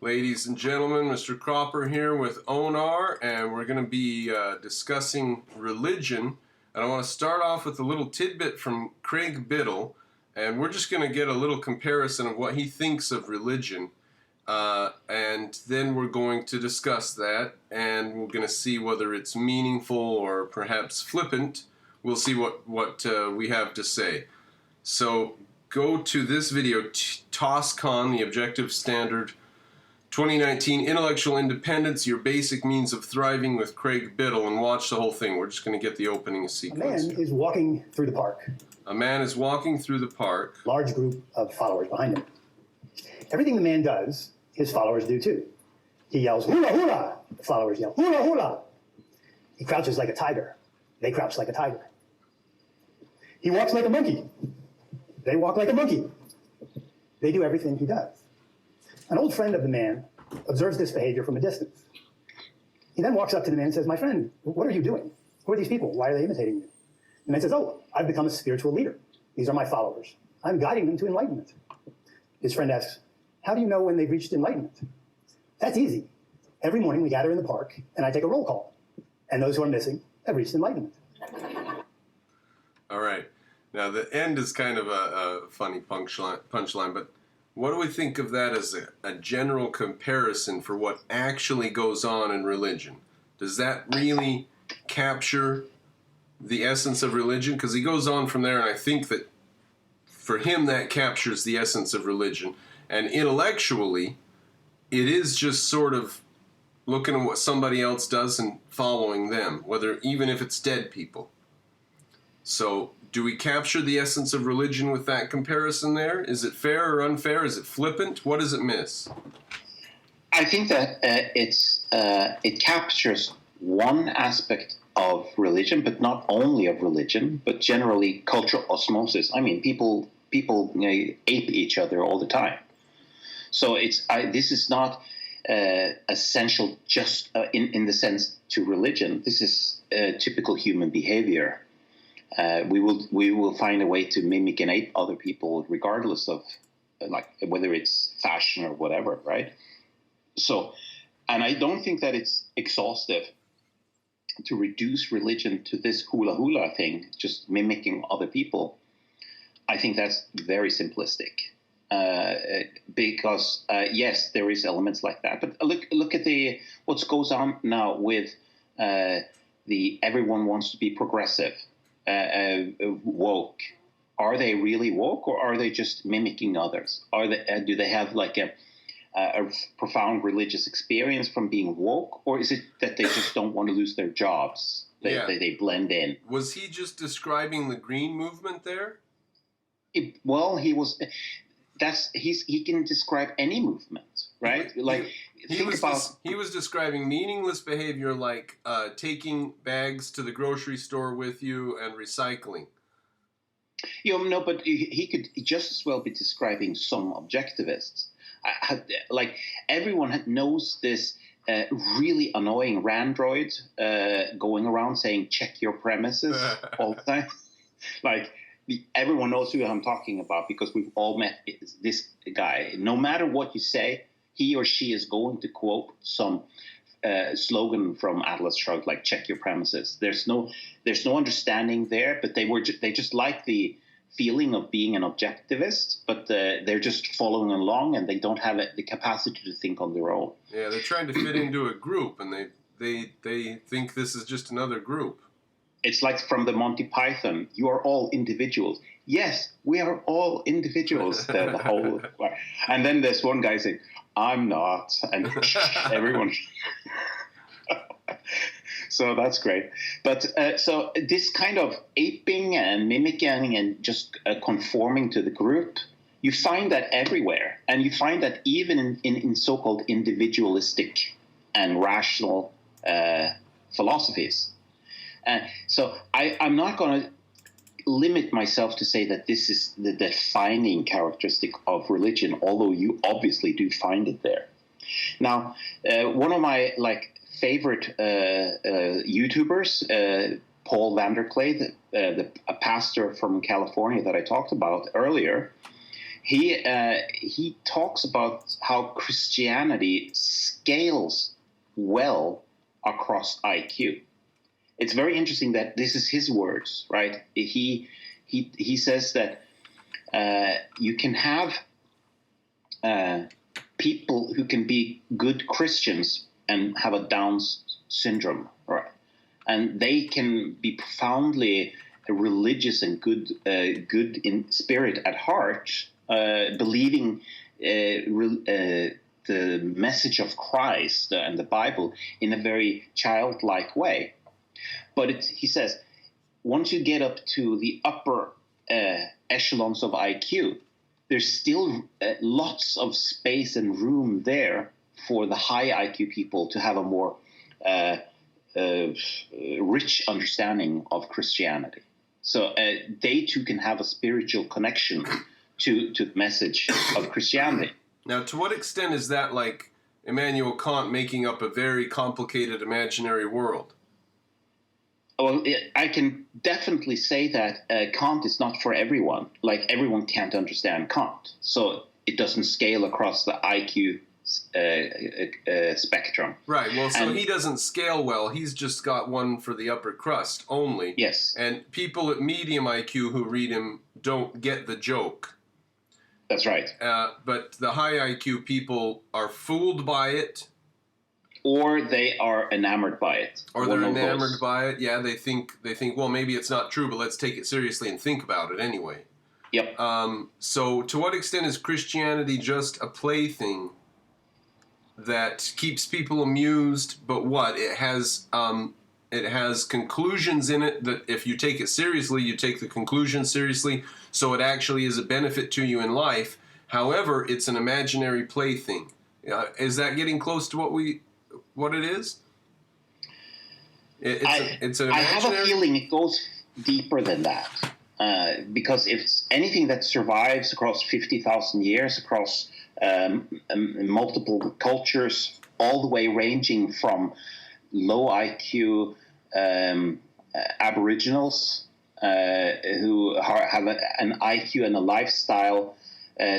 Ladies and gentlemen, Mr. Cropper here with Onar, and we're going to be discussing religion. And I want to start off with a little tidbit from Craig Vettel, and we're just going to get a little comparison of what he thinks of religion. And then we're going to discuss that, and we're going to see whether it's meaningful or perhaps flippant. We'll see what we have to say. So go to this video, TOSCON, the Objective Standard 2019 Intellectual Independence, Your Basic Means of Thriving with Craig Vettel, and watch the whole thing. We're just going to get the opening sequence. A man is walking through the park. A man is walking through the park. Large group of followers behind him. Everything the man does, his followers do too. He yells, hula hula! The followers yell, hula hula! He crouches like a tiger. They crouch like a tiger. He walks like a monkey. They walk like a monkey. They do everything he does. An old friend of the man observes this behavior from a distance. He then walks up to the man and says, my friend, what are you doing? Who are these people? Why are they imitating you? The man says, oh, I've become a spiritual leader. These are my followers. I'm guiding them to enlightenment. His friend asks, how do you know when they've reached enlightenment? That's easy. Every morning we gather in the park and I take a roll call. And those who are missing have reached enlightenment. All right. Now, the end is kind of a funny punchline, but what do we think of that as a general comparison for what actually goes on in religion? Does that really capture the essence of religion? Because he goes on from there, and I think that for him that captures the essence of religion. And intellectually, it is just sort of looking at what somebody else does and following them, even if it's dead people. So do we capture the essence of religion with that comparison there? Is it fair or unfair? Is it flippant? What does it miss? I think that it captures one aspect of religion, but not only of religion, but generally cultural osmosis. I mean, people ape each other all the time. So this is not essential just in the sense to religion. This is typical human behavior. We will find a way to mimic and ape other people regardless of like whether it's fashion or whatever, right? So, and I don't think that it's exhaustive to reduce religion to this hula hula thing, just mimicking other people. I think that's very simplistic. Because yes, there is elements like that, but look at what goes on now with the everyone wants to be progressive, woke. Are they really woke, or are they just mimicking others? Do they have like a profound religious experience from being woke, or is it that they just don't want to lose their jobs? They blend in. Was he just describing the green movement there? He was. He can describe any movement, right? He was describing meaningless behavior like taking bags to the grocery store with you and recycling. No, but he could just as well be describing some objectivists. Like everyone knows this really annoying randroid going around saying "check your premises" all the time, like. Everyone knows who I'm talking about because we've all met this guy. No matter what you say, he or she is going to quote some slogan from Atlas Shrugged, like "check your premises." There's no understanding there, but they just like the feeling of being an objectivist, but they're just following along, and they don't have the capacity to think on their own. Yeah, they're trying to fit into a group, and they think this is just another group. It's like from the Monty Python, you are all individuals. Yes, we are all individuals. The whole, and then there's one guy saying, I'm not. And everyone. So that's great. But so this kind of aping and mimicking and just conforming to the group, you find that everywhere. And you find that even in so-called individualistic and rational philosophies. So I'm not going to limit myself to say that this is the defining characteristic of religion, although you obviously do find it there. Now, one of my favorite YouTubers, Paul Vanderklay, a pastor from California that I talked about earlier, He talks about how Christianity scales well across IQ. It's very interesting that this is his words, right? He says that you can have people who can be good Christians and have a Down's syndrome, right? And they can be profoundly religious and good in spirit at heart, believing the message of Christ and the Bible in a very childlike way. But he says, once you get up to the upper echelons of IQ, there's still lots of space and room there for the high IQ people to have a more rich understanding of Christianity. So they too can have a spiritual connection to the message of Christianity. Now, to what extent is that like Immanuel Kant making up a very complicated imaginary world? Well, I can definitely say that Kant is not for everyone. Like, everyone can't understand Kant. So it doesn't scale across the IQ spectrum. Right. Well, so he doesn't scale well. He's just got one for the upper crust only. Yes. And people at medium IQ who read him don't get the joke. That's right. But the high IQ people are fooled by it. Or they are enamored by it. Or they're enamored by it. Yeah, they think, well, maybe it's not true, but let's take it seriously and think about it anyway. Yep. So to what extent is Christianity just a plaything that keeps people amused, but what? It has conclusions in it that if you take it seriously, you take the conclusions seriously, so it actually is a benefit to you in life. However, it's an imaginary plaything. Is that getting close to what it is? It's an imaginary... I have a feeling it goes deeper than that. Because if it's anything that survives across 50,000 years, across multiple cultures, all the way ranging from low IQ Aboriginals who have an IQ and a lifestyle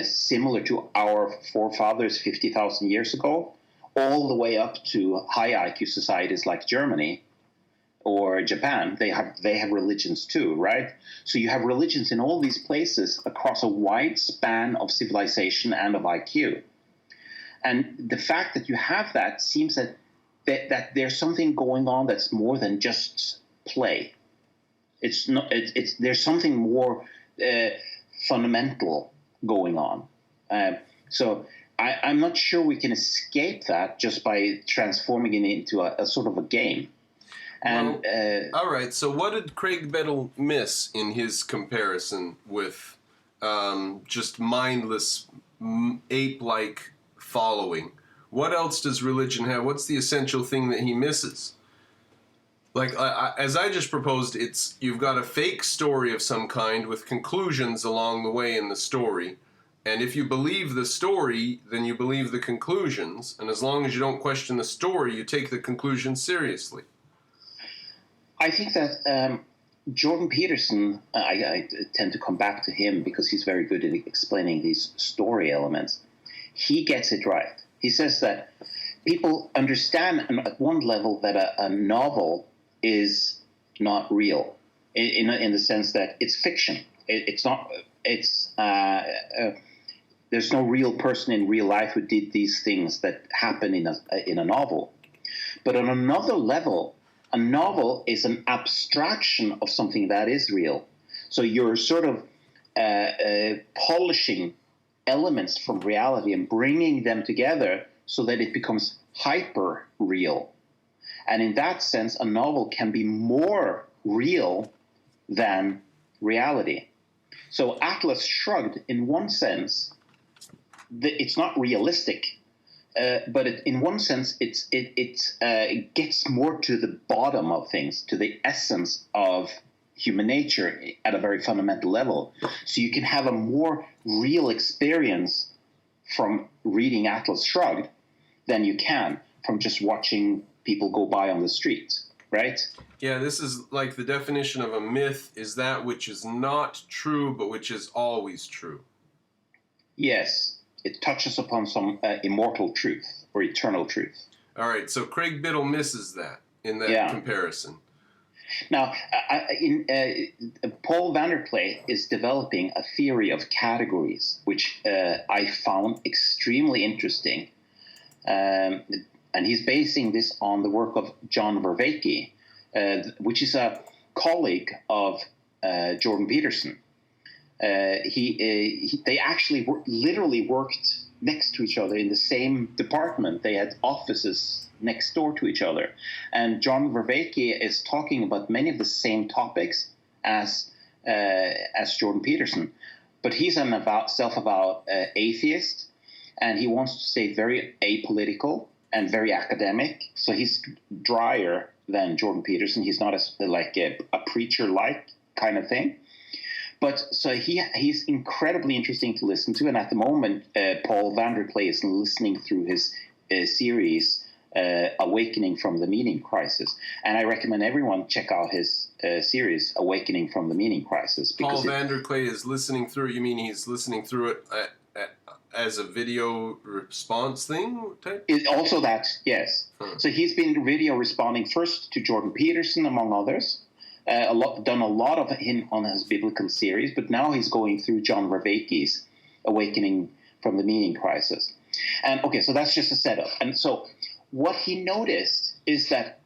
similar to our forefathers 50,000 years ago, all the way up to high IQ societies like Germany or Japan. They have religions too, right? So you have religions in all these places across a wide span of civilization and of IQ. And the fact that you have that seems that there's something going on that's more than just play. It's not. There's something more fundamental going on. So I'm not sure we can escape that just by transforming it into a sort of a game. And all right. So what did Craig Vettel miss in his comparison with just mindless ape-like following? What else does religion have? What's the essential thing that he misses? Like, as I just proposed, you've got a fake story of some kind with conclusions along the way in the story. And if you believe the story, then you believe the conclusions. And as long as you don't question the story, you take the conclusions seriously. I think that Jordan Peterson, I tend to come back to him because he's very good at explaining these story elements. He gets it right. He says that people understand at one level that a novel is not real, in the sense that it's fiction. It's not. It's there's no real person in real life who did these things that happen in a novel. But on another level, a novel is an abstraction of something that is real. So you're sort of polishing elements from reality and bringing them together so that it becomes hyper real. And in that sense, a novel can be more real than reality. So Atlas Shrugged, in one sense, it's not realistic, but in one sense, it gets more to the bottom of things, to the essence of human nature at a very fundamental level. So you can have a more real experience from reading Atlas Shrugged than you can from just watching people go by on the street, right? Yeah, this is like the definition of a myth is that which is not true, but which is always true. Yes, it touches upon some immortal truth or eternal truth. All right, so Craig Bittle misses that in that comparison. Now, Paul van der Plas is developing a theory of categories, which I found extremely interesting. And he's basing this on the work of John Vervaeke, which is a colleague of Jordan Peterson. They actually literally worked next to each other in the same department. They had offices next door to each other. And John Vervaeke is talking about many of the same topics as Jordan Peterson. But he's an self-avowed atheist, and he wants to stay very apolitical and very academic. So he's drier than Jordan Peterson. He's not like a preacher-like kind of thing. But so he's incredibly interesting to listen to. And at the moment, Paul van der Plas is listening through his series, Awakening from the Meaning Crisis. And I recommend everyone check out his series, Awakening from the Meaning Crisis. Paul van der Plas is listening through it. You mean he's listening through it as a video response thing? Also that, yes. So he's been video responding first to Jordan Peterson, among others. Done a lot of him on his biblical series, but now he's going through John Vervaeke's Awakening from the Meaning Crisis. And okay, so that's just a setup. And so what he noticed is that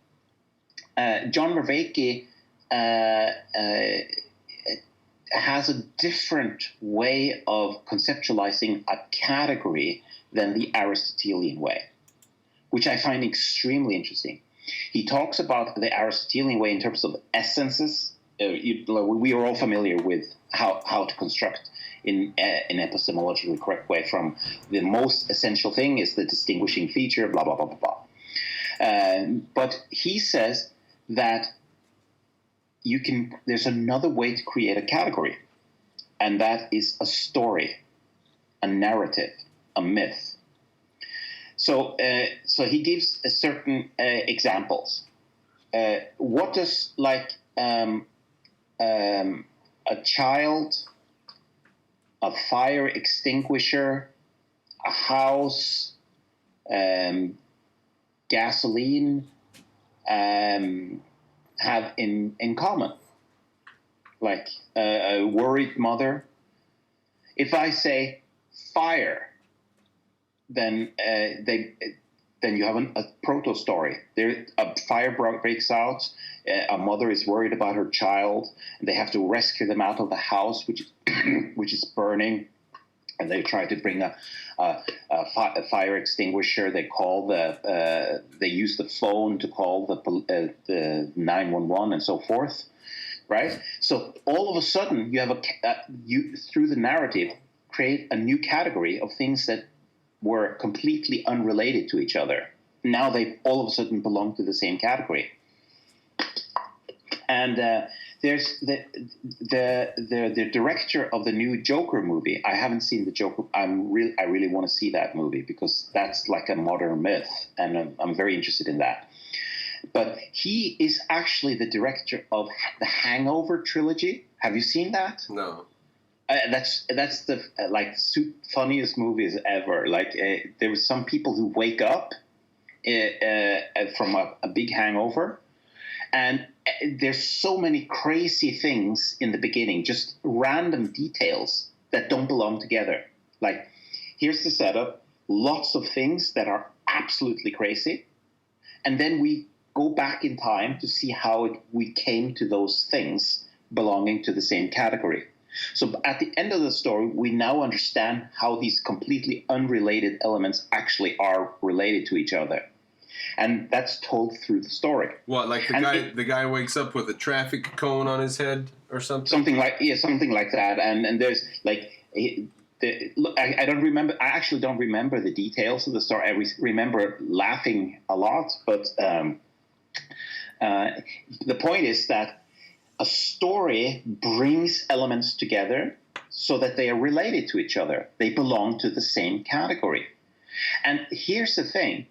John Vervaeke has a different way of conceptualizing a category than the Aristotelian way, which I find extremely interesting. He talks about the Aristotelian way in terms of essences. We are all familiar with how to construct in an epistemologically correct way, from the most essential thing is the distinguishing feature, blah, blah, blah, blah, blah. But he says that there's another way to create a category, and that is a story, a narrative, a myth. So he gives certain examples. What does a child, a fire extinguisher, a house, gasoline have in common? Like a worried mother. If I say fire, then you have a proto story. There, a fire breaks out. A mother is worried about her child, and they have to rescue them out of the house, which is burning. And they try to bring a fire extinguisher. They they use the phone to call the 911 and so forth, right? So all of a sudden, you have through the narrative create a new category of things that were completely unrelated to each other. Now they all of a sudden belong to the same category. And there's the director of the new Joker movie. I haven't seen the Joker. I really want to see that movie because that's like a modern myth, and I'm very interested in that. But he is actually the director of the Hangover trilogy. Have you seen that? No. That's the funniest movies ever. There were some people who wake up from a big hangover, and there's so many crazy things in the beginning, just random details that don't belong together. Like, here's the setup: lots of things that are absolutely crazy, and then we go back in time to see how we came to those things belonging to the same category. So at the end of the story, we now understand how these completely unrelated elements actually are related to each other. And that's told through the story. What, like the guy wakes up with a traffic cone on his head or something? Something like that. And there's I don't remember. I actually don't remember the details of the story. I remember laughing a lot. But the point is that a story brings elements together so that they are related to each other. They belong to the same category. And here's the thing.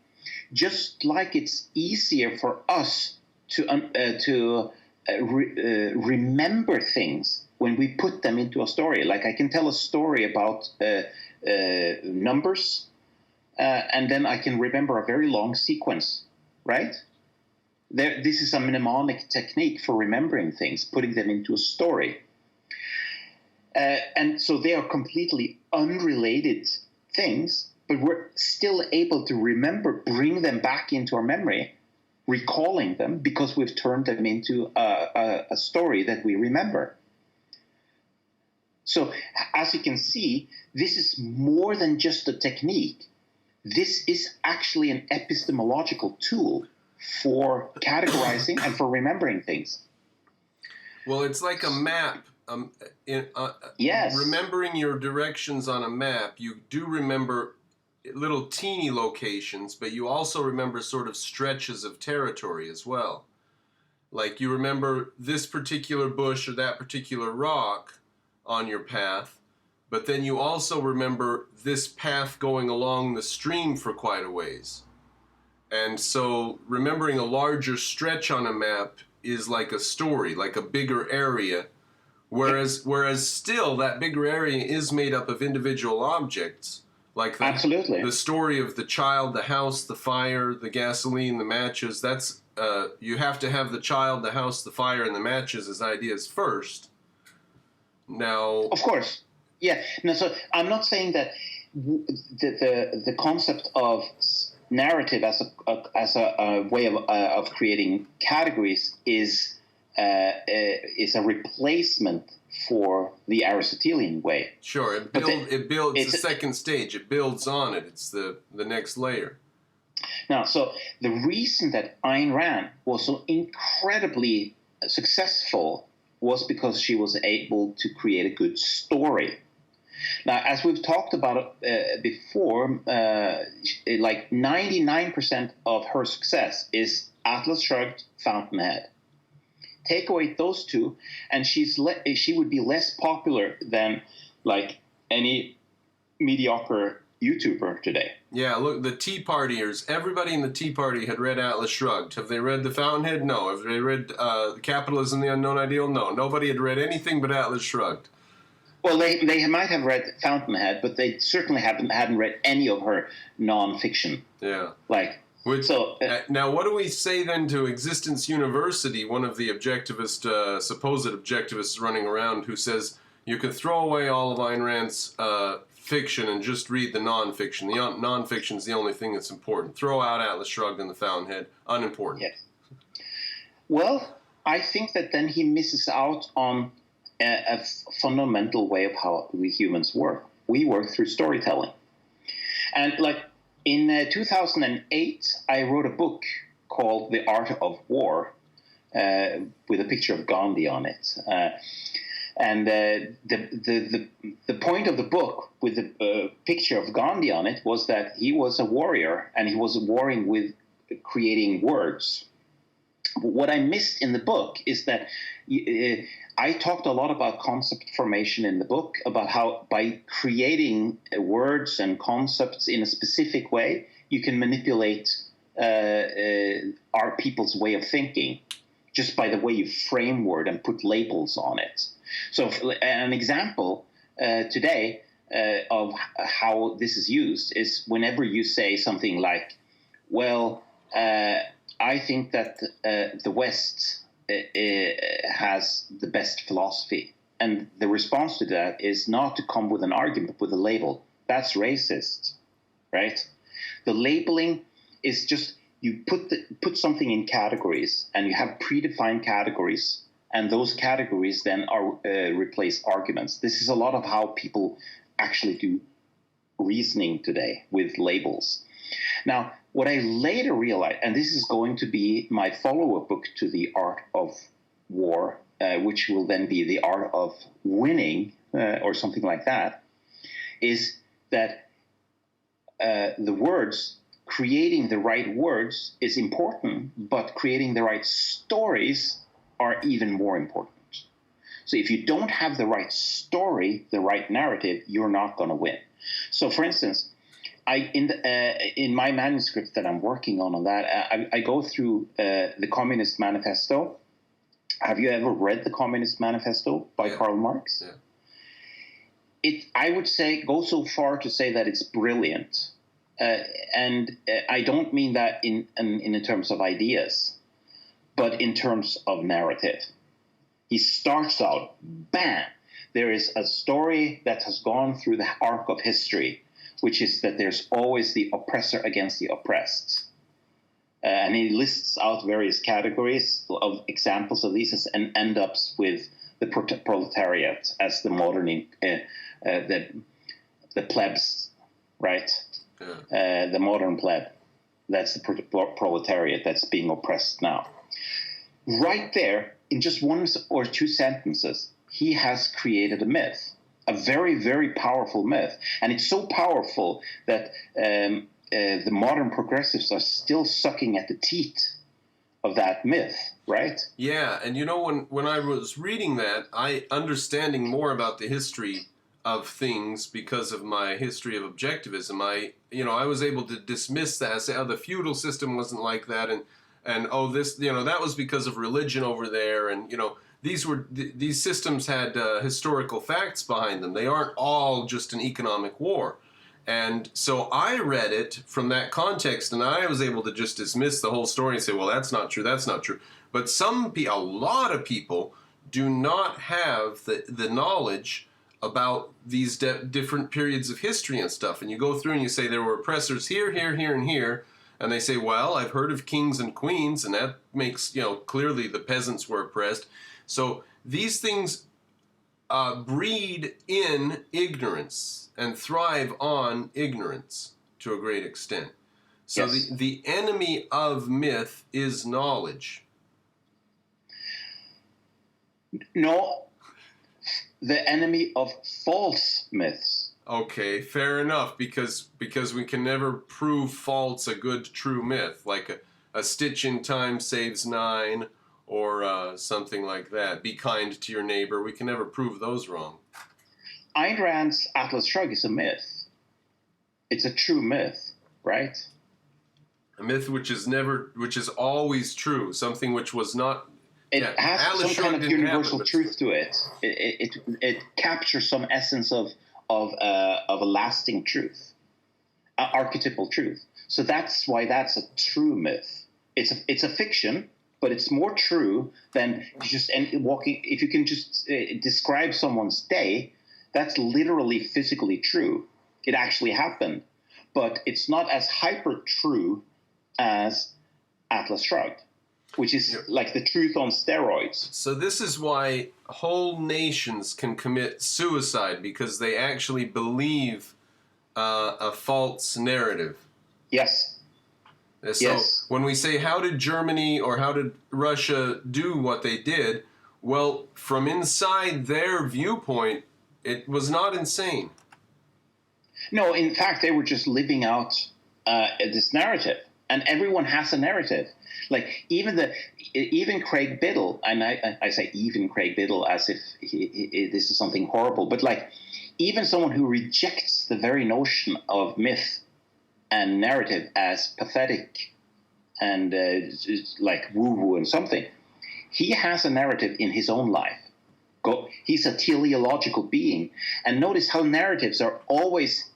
Just like it's easier for us to remember things when we put them into a story. Like I can tell a story about numbers, and then I can remember a very long sequence, right? This is a mnemonic technique for remembering things, putting them into a story. And so they are completely unrelated things, but we're still able to remember, bring them back into our memory, recalling them because we've turned them into a story that we remember. So as you can see, this is more than just a technique. This is actually an epistemological tool for categorizing and for remembering things. Well, it's like a map. Yes. Remembering your directions on a map, you do remember little teeny locations, but you also remember sort of stretches of territory as well. Like you remember this particular bush or that particular rock on your path, but then you also remember this path going along the stream for quite a ways. And so remembering a larger stretch on a map is like a story, like a bigger area, whereas still that bigger area is made up of individual objects, like the story of the child, the house, the fire, the gasoline, the matches. That's you have to have the child, the house, the fire, and the matches as ideas first. Now, of course, yeah. No, so I'm not saying that the concept of narrative as a way of creating categories is a replacement for the Aristotelian way. Sure, it builds. It's the second stage. It builds on it. It's the next layer. Now, so the reason that Ayn Rand was so incredibly successful was because she was able to create a good story. Now, as we've talked about before, like 99% of her success is Atlas Shrugged, Fountainhead. Take away those two, and she would be less popular than like any mediocre YouTuber today. Yeah, look, the Tea Partiers, everybody in the Tea Party had read Atlas Shrugged. Have they read The Fountainhead? No. Have they read Capitalism, the Unknown Ideal? No. Nobody had read anything but Atlas Shrugged. Well, they might have read Fountainhead, but they certainly hadn't read any of her nonfiction. Yeah. Now, what do we say then to Existence University, one of the objectivist, supposed objectivists running around, who says you can throw away all of Ayn Rand's fiction and just read the nonfiction. The nonfiction is the only thing that's important. Throw out Atlas Shrugged and The Fountainhead. Unimportant. Yes. Well, I think that then he misses out on a fundamental way of how we humans work. We work through storytelling. And like in 2008, I wrote a book called The Art of War with a picture of Gandhi on it. And the point of the book with the picture of Gandhi on it was that he was a warrior and he was warring with creating words. But what I missed in the book is that I talked a lot about concept formation in the book, about how by creating words and concepts in a specific way, you can manipulate our people's way of thinking just by the way you frame word and put labels on it. So an example today of how this is used is whenever you say something like, well, I think that the West has the best philosophy. And the response to that is not to come with an argument, but with a label. That's racist, right? The labeling is just you put something in categories, and you have predefined categories, and those categories then are replace arguments. This is a lot of how people actually do reasoning today with labels. Now, what I later realized, and this is going to be my follow-up book to The Art of War, which will then be The Art of Winning, or something like that, is that the words, creating the right words is important, but creating the right stories are even more important. So if you don't have the right story, the right narrative, you're not going to win. So for instance, in my manuscript that I'm working on that, I go through the Communist Manifesto, Have you ever read the Communist Manifesto by Karl Marx? Yeah. I would say, go so far to say that it's brilliant. And I don't mean that in terms of ideas, but in terms of narrative. He starts out, bam, there is a story that has gone through the arc of history, which is that there's always the oppressor against the oppressed. And he lists out various categories of examples of these and end up with the proletariat as the modern, the plebs, right? Yeah. The modern pleb. That's the proletariat that's being oppressed now. Right there, in just one or two sentences, he has created a myth, a very, very powerful myth. And it's so powerful that the modern progressives are still sucking at the teat of that myth, right? Yeah, and when I was reading that, understanding more about the history of things because of my history of objectivism, I was able to dismiss that, say, oh, the feudal system wasn't like that, and oh, this, that was because of religion over there, and these systems had historical facts behind them. They aren't all just an economic war. And so I read it from that context, and I was able to just dismiss the whole story and say, well, that's not true, that's not true. But a lot of people do not have the knowledge about these different periods of history and stuff. And you go through and you say there were oppressors here, here, here, and here. And they say, well, I've heard of kings and queens, and that makes, clearly the peasants were oppressed. So these things breed in ignorance and thrive on ignorance to a great extent. So yes. The enemy of myth is knowledge. No, the enemy of false myths. Okay, fair enough, because we can never prove false a good true myth, like a stitch in time saves 9, or something like that. Be kind to your neighbor. We can never prove those wrong. Ayn Rand's Atlas Shrugged is a myth. It's a true myth, right? A myth which is always true. Something which was not. It has Atlas some kind of universal truth to it. True. It captures some essence of a lasting truth, archetypal truth. So that's why that's a true myth. It's a fiction, but it's more true than just walking. If you can just describe someone's day, that's literally physically true. It actually happened, but it's not as hyper true as Atlas Shrugged, which is like the truth on steroids. So this is why whole nations can commit suicide, because they actually believe a false narrative. Yes. So yes. When we say, how did Germany or how did Russia do what they did? Well, from inside their viewpoint, it was not insane. No, in fact, they were just living out this narrative. And everyone has a narrative. Like even Craig Vettel, and I say even Craig Vettel as if this is something horrible, but like even someone who rejects the very notion of myth and narrative as pathetic and like woo-woo and something, he has a narrative in his own life. He's a teleological being. And notice how narratives are always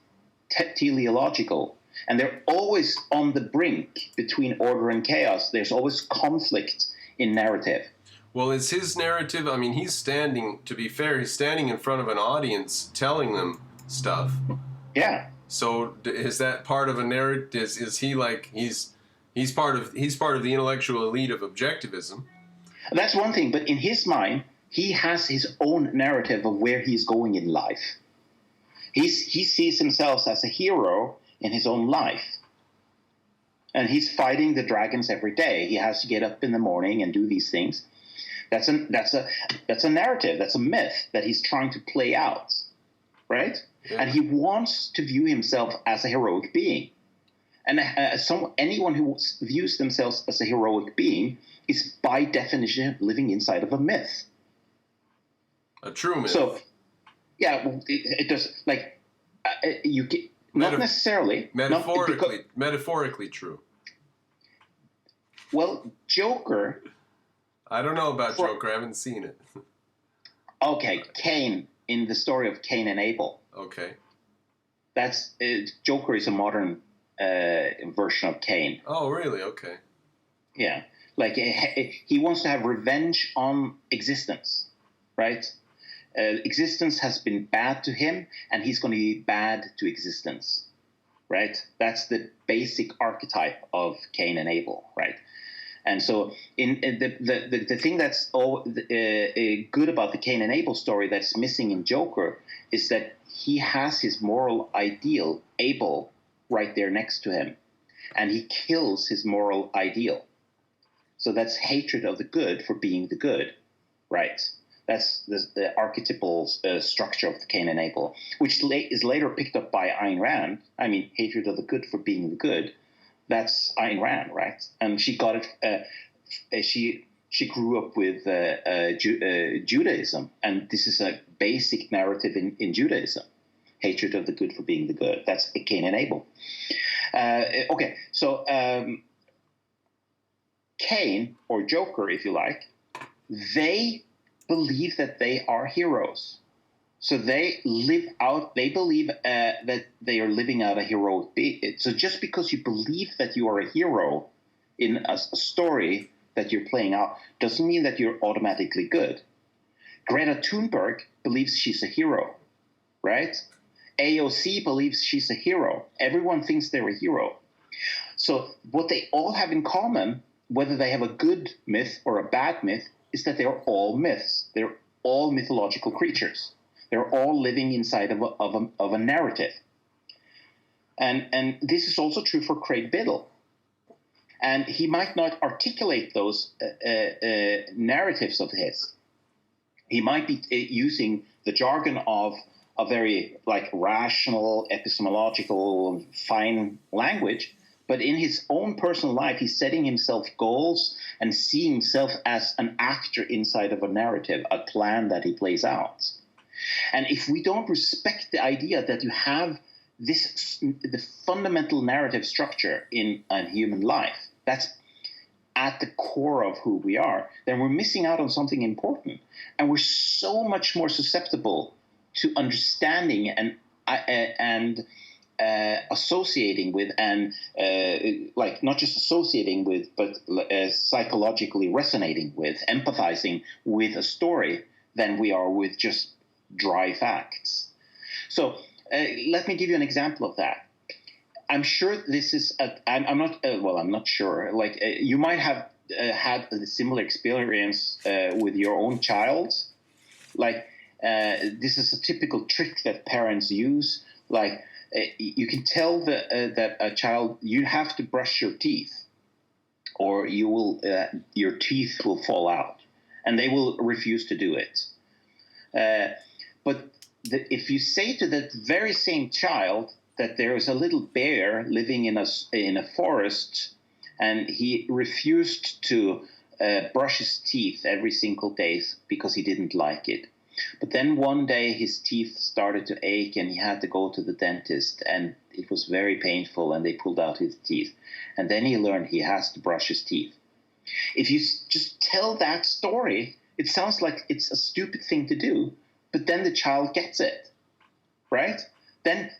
teleological. And they're always on the brink between order and chaos. There's always conflict in narrative. Well, it's his narrative. I mean, he's standing in front of an audience telling them stuff. Yeah. So is that part of a narrative? Is he like, he's part of the intellectual elite of objectivism? That's one thing. But in his mind, he has his own narrative of where he's going in life. He sees himself as a hero in his own life. And he's fighting the dragons every day. He has to get up in the morning and do these things. That's a narrative. That's a myth that he's trying to play out, right? Yeah. And he wants to view himself as a heroic being. And anyone who views themselves as a heroic being is by definition living inside of a myth. A true myth. So, yeah, it does. Like you get. Not necessarily. Metaphorically true. Well, Joker I don't know about Joker. I haven't seen it. Okay, Cain, in the story of Cain and Abel. Okay. That's Joker is a modern version of Cain. Oh, really? Okay. Yeah, like he wants to have revenge on existence, right? Existence has been bad to him, and he's going to be bad to existence, right? That's the basic archetype of Cain and Abel, right? And so, in the thing that's good about the Cain and Abel story that's missing in Joker is that he has his moral ideal, Abel, right there next to him, and he kills his moral ideal. So that's hatred of the good for being the good, right? That's the archetypal structure of the Cain and Abel, which is later picked up by Ayn Rand. I mean, hatred of the good for being the good. That's Ayn Rand, right? And she got it. She grew up with Judaism, and this is a basic narrative in Judaism: hatred of the good for being the good. That's Cain and Abel. Okay, so Cain, or Joker, if you like, they believe that they are heroes. So they believe that they are living out a heroic being. So just because you believe that you are a hero in a story that you're playing out doesn't mean that you're automatically good. Greta Thunberg believes she's a hero, right? AOC believes she's a hero. Everyone thinks they're a hero. So what they all have in common, whether they have a good myth or a bad myth, is that they're all myths. They're all mythological creatures. They're all living inside of a narrative. And this is also true for Craig Vettel. And he might not articulate those narratives of his. He might be using the jargon of a very rational, epistemological, fine language, but in his own personal life, he's setting himself goals and seeing himself as an actor inside of a narrative, a plan that he plays out. And if we don't respect the idea that you have the fundamental narrative structure in a human life, that's at the core of who we are, then we're missing out on something important. And we're so much more susceptible to understanding and associating with, and not just associating with, but psychologically resonating with, empathizing with a story than we are with just dry facts. So let me give you an example of that. I'm sure this is I'm not sure. You might have had a similar experience with your own child. This is a typical trick that parents use. You can tell that a child, you have to brush your teeth, or you will your teeth will fall out, and they will refuse to do it. But if you say to that very same child that there is a little bear living in a forest, and he refused to brush his teeth every single day because he didn't like it. But then one day his teeth started to ache and he had to go to the dentist, and it was very painful, and they pulled out his teeth. And then he learned he has to brush his teeth. If you just tell that story, it sounds like it's a stupid thing to do, but then the child gets it, right? Then,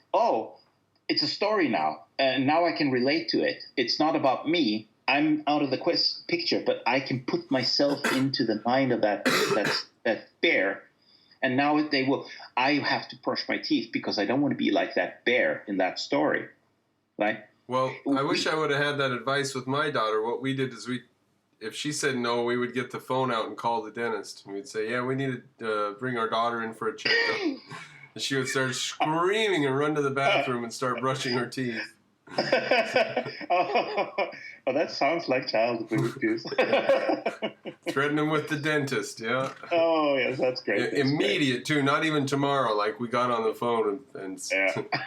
it's a story now. Now I can relate to it. It's not about me. I'm out of the picture, but I can put myself into the mind of that bear. And now I have to brush my teeth because I don't want to be like that bear in that story, right? Well, I wish I would have had that advice with my daughter. What we did is if she said no, we would get the phone out and call the dentist. And we'd say, yeah, we need to bring our daughter in for a checkup. And she would start screaming and run to the bathroom and start brushing her teeth. Oh, that sounds like child abuse. Threatening with the dentist, yeah. Oh, yes, that's great. Immediate, too, not even tomorrow. We got on the phone and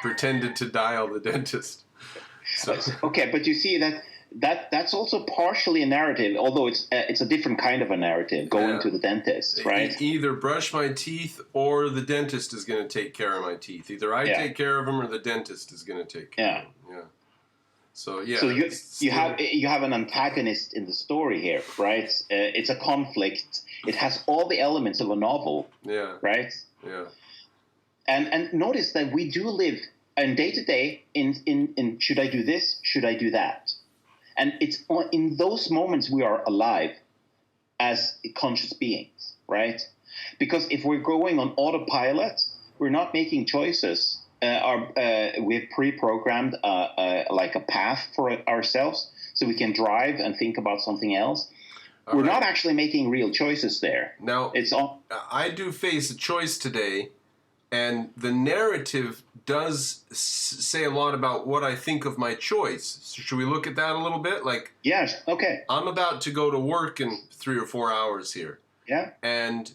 pretended to dial the dentist. So. Okay, but you see that's also partially a narrative, although it's a different kind of a narrative, going to the dentist, right? Either brush my teeth or the dentist is going to take care of my teeth. Either I take care of them or the dentist is going to take care of them. Yeah. So yeah. So you have an antagonist in the story here, right? It's a conflict. It has all the elements of a novel. Yeah. Right. Yeah. And notice that we do live in day to day in should I do this? Should I do that? And it's in those moments we are alive as conscious beings, right? Because if we're going on autopilot, we're not making choices. We've pre-programmed like a path for ourselves so we can drive and think about something else. We're not actually making real choices there. Now, I do face a choice today, and the narrative does say a lot about what I think of my choice. So should we look at that a little bit? Like, yes, okay. I'm about to go to work in 3 or 4 hours here. Yeah. And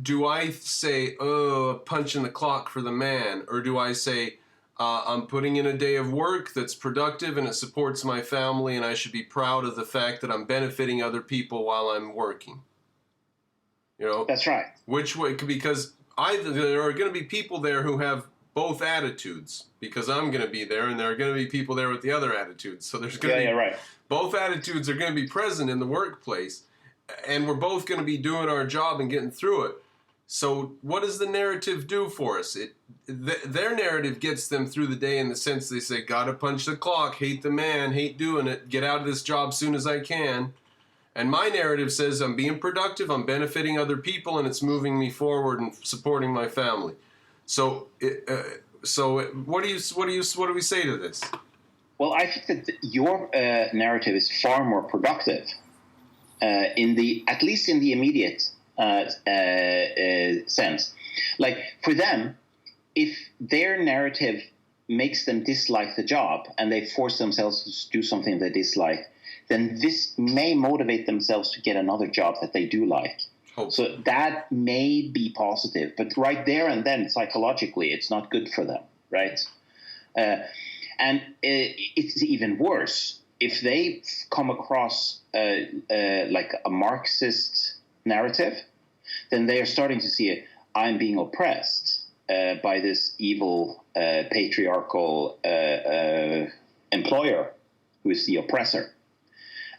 do I say, punching the clock for the man? Or do I say, I'm putting in a day of work that's productive and it supports my family, and I should be proud of the fact that I'm benefiting other people while I'm working? You know? That's right. Which way? Because there are going to be people there who have both attitudes, because I'm going to be there, and there are going to be people there with the other attitudes. So there's going to be right. Both attitudes are going to be present in the workplace, and we're both going to be doing our job and getting through it. So what does the narrative do for us? Their narrative gets them through the day in the sense they say, gotta punch the clock, hate the man, hate doing it, get out of this job soon as I can. And my narrative says I'm being productive, I'm benefiting other people, and it's moving me forward and supporting my family. So, what do we say to this? Well, I think that your narrative is far more productive, at least in the immediate sense. Like for them, if their narrative makes them dislike the job and they force themselves to do something they dislike, then this may motivate themselves to get another job that they do like. So that may be positive, but right there and then, psychologically, it's not good for them, right? And it's even worse if they come across like a Marxist narrative. Then they are starting to see I'm being oppressed by this evil patriarchal employer who is the oppressor.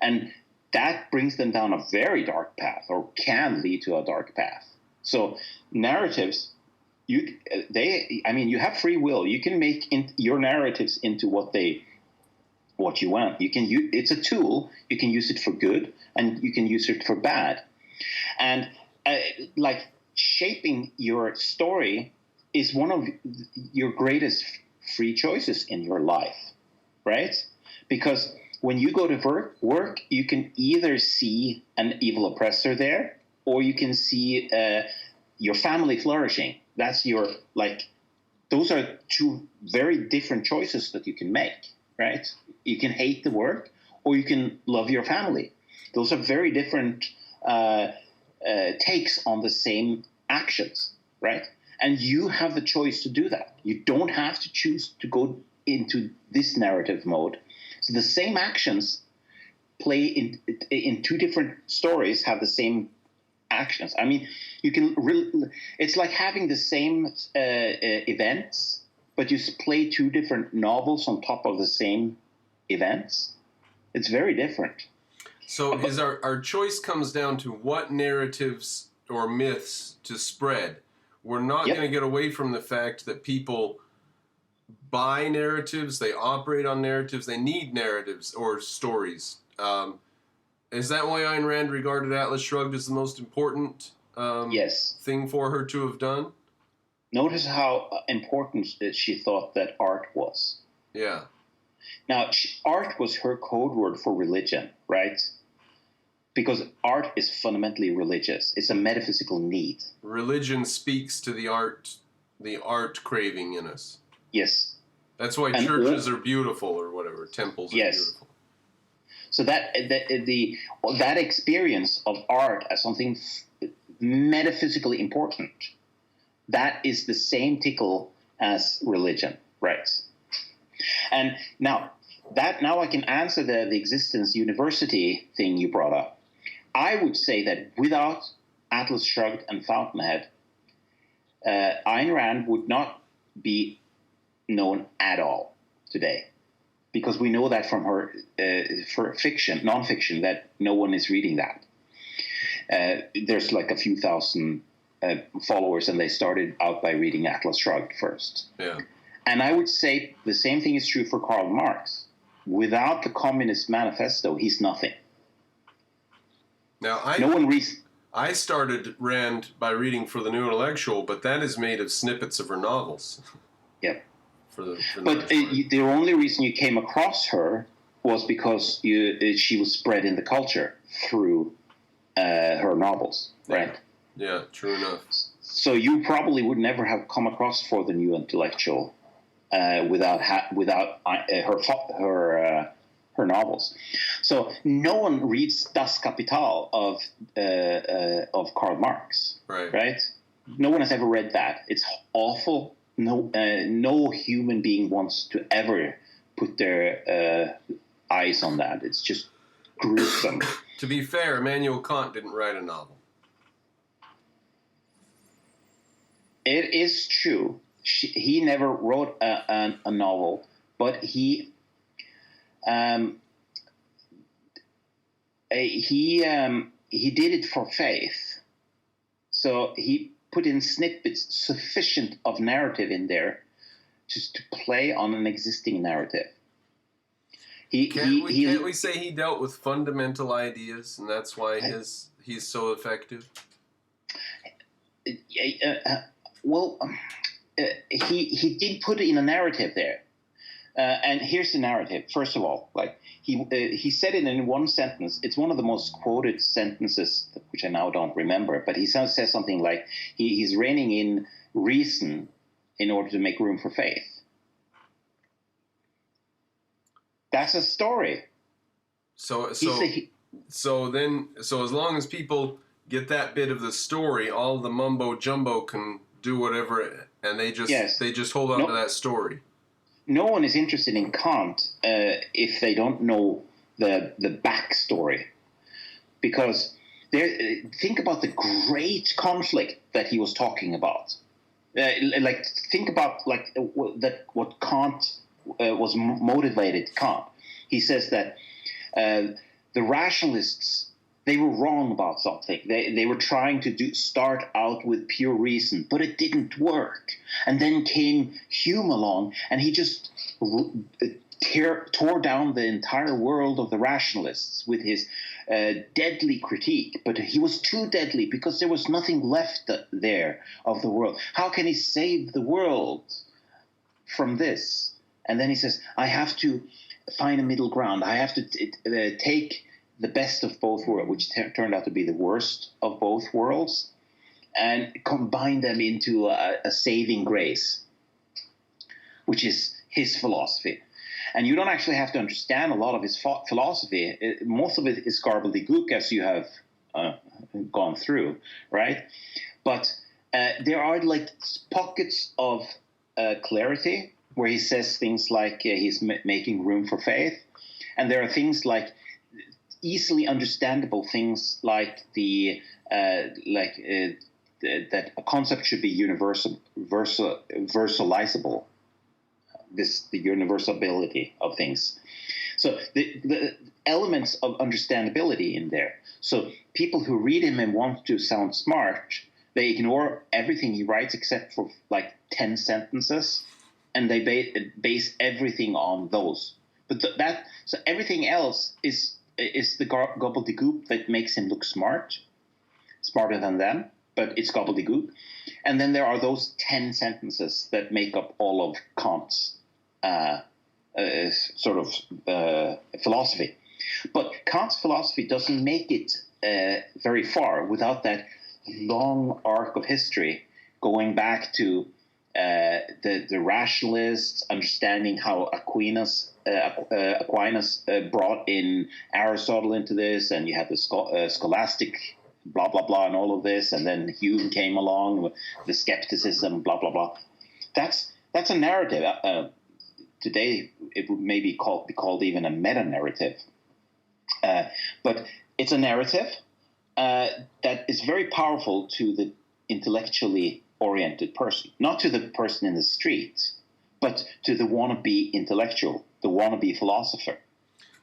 And that brings them down a very dark path, or can lead to a dark path. So narratives, you have free will. You can make your narratives into what you want. It's a tool. You can use it for good, and you can use it for bad. And like shaping your story is one of your greatest free choices in your life, right? Because when you go to work, you can either see an evil oppressor there, or you can see your family flourishing. Those are two very different choices that you can make, right? You can hate the work, or you can love your family. Those are very different takes on the same actions, right? And you have the choice to do that. You don't have to choose to go into this narrative mode. So the same actions play in two different stories, have the same actions. I mean, it's like having the same events, but you play two different novels on top of the same events. It's very different. So our choice comes down to what narratives or myths to spread. We're not going to get away from the fact that people buy narratives, they operate on narratives, they need narratives or stories. Is that why Ayn Rand regarded Atlas Shrugged as the most important thing for her to have done? Notice how important she thought that art was. Yeah. Now, art was her code word for religion, right? Because art is fundamentally religious. It's a metaphysical need. Religion speaks to the art craving in us. Yes. That's why churches are beautiful, or whatever, temples are beautiful. So that experience of art as something metaphysically important, that is the same tickle as religion, right? And now I can answer the existence university thing you brought up. I would say that without Atlas Shrugged and Fountainhead, Ayn Rand would not be known at all today. because we know that from her for nonfiction, that no one is reading that. There's like a few thousand followers, and they started out by reading Atlas Shrugged first. Yeah. And I would say the same thing is true for Karl Marx. Without the Communist Manifesto, he's nothing. Now, No one reads. I started Rand by reading For the New Intellectual, but that is made of snippets of her novels. Yep. But the only reason you came across her was because she was spread in the culture through her novels, right? Yeah, true enough. So you probably would never have come across For the New Intellectual without her novels. So no one reads Das Kapital of Karl Marx, right? No one has ever read that. It's awful. No human being wants to ever put their eyes on that. It's just gruesome. To be fair, Immanuel Kant didn't write a novel. It is true. He never wrote a novel, but he did it for faith. So he put in snippets sufficient of narrative in there just to play on an existing narrative. Can't we say he dealt with fundamental ideas, and that's why he's so effective? He did put in a narrative there, and here's the narrative. First of all, like he said it in one sentence. It's one of the most quoted sentences, which I now don't remember. But he says something like he's reining in reason in order to make room for faith. That's a story. So as long as people get that bit of the story, all the mumbo jumbo can do whatever, and they just hold on to that story. No one is interested in Kant if they don't know the backstory, because think about the great conflict that he was talking about. Think about what Kant was motivated Kant. He says that the rationalists, they were wrong about something. They were trying to start out with pure reason, but it didn't work. And then came Hume along, and he just tore down the entire world of the rationalists with his deadly critique. But he was too deadly because there was nothing left there of the world. How can he save the world from this? And then he says, I have to find a middle ground. I have to take the best of both worlds, which turned out to be the worst of both worlds, and combine them into a saving grace, which is his philosophy. And you don't actually have to understand a lot of his philosophy. Most of it is gobbledygook, as you have gone through, right? But there are like pockets of clarity where he says things like he's making room for faith. And there are things like easily understandable things like that a concept should be universalizable. The universality of things. So the elements of understandability in there. So people who read him and want to sound smart, they ignore everything he writes except for like 10 sentences, and they base everything on those. But so everything else is the gobbledygook that makes him look smarter than them, but it's gobbledygook. And then there are those 10 sentences that make up all of Kant's philosophy. But Kant's philosophy doesn't make it very far without that long arc of history going back to the rationalists, understanding how Aquinas brought in Aristotle into this, and you had the scholastic blah, blah, blah, and all of this, and then Hume came along with the skepticism, blah, blah, blah. That's a narrative. Today, it would maybe be called even a meta-narrative. But it's a narrative that is very powerful to the intellectually oriented person, not to the person in the street, but to the wannabe intellectual the wannabe philosopher.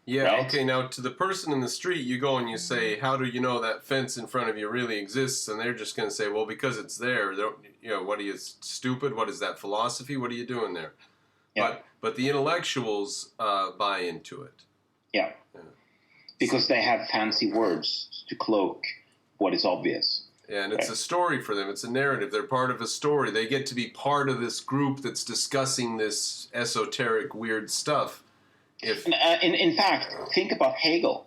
Yeah, right? okay, now to the person in the street, you go and you say, how do you know that fence in front of you really exists? And they're just going to say, well, because it's there. What are you, stupid? What is that, philosophy? What are you doing there? Yeah. But the intellectuals buy into it. Yeah. Because they have fancy words to cloak what is obvious. Yeah, and it's a story for them. It's a narrative. They're part of a story. They get to be part of this group that's discussing this esoteric, weird stuff. In fact, think about Hegel.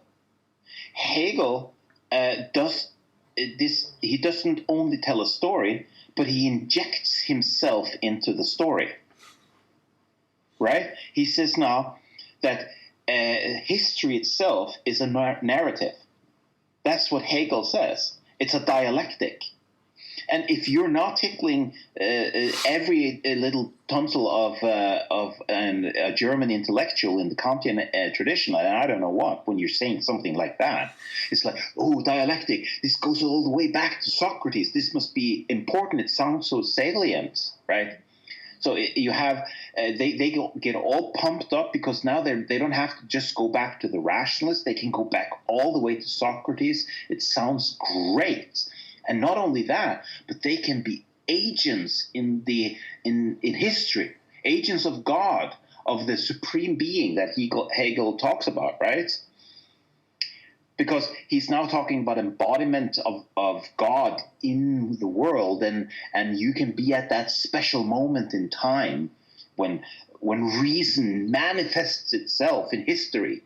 Hegel does this. He doesn't only tell a story, but he injects himself into the story. Right? He says now that history itself is a narrative. That's what Hegel says. It's a dialectic. And if you're not tickling every little tonsil of a German intellectual in the Kantian tradition, and I don't know what, when you're saying something like that, it's like, oh, dialectic, this goes all the way back to Socrates. This must be important. It sounds so salient, right? So you have they get all pumped up because now they don't have to just go back to the rationalists. They can go back all the way to Socrates. It sounds great. And not only that, but they can be agents in history, agents of God, of the supreme being that Hegel talks about, right? Because he's now talking about embodiment of God in the world, and you can be at that special moment in time when reason manifests itself in history.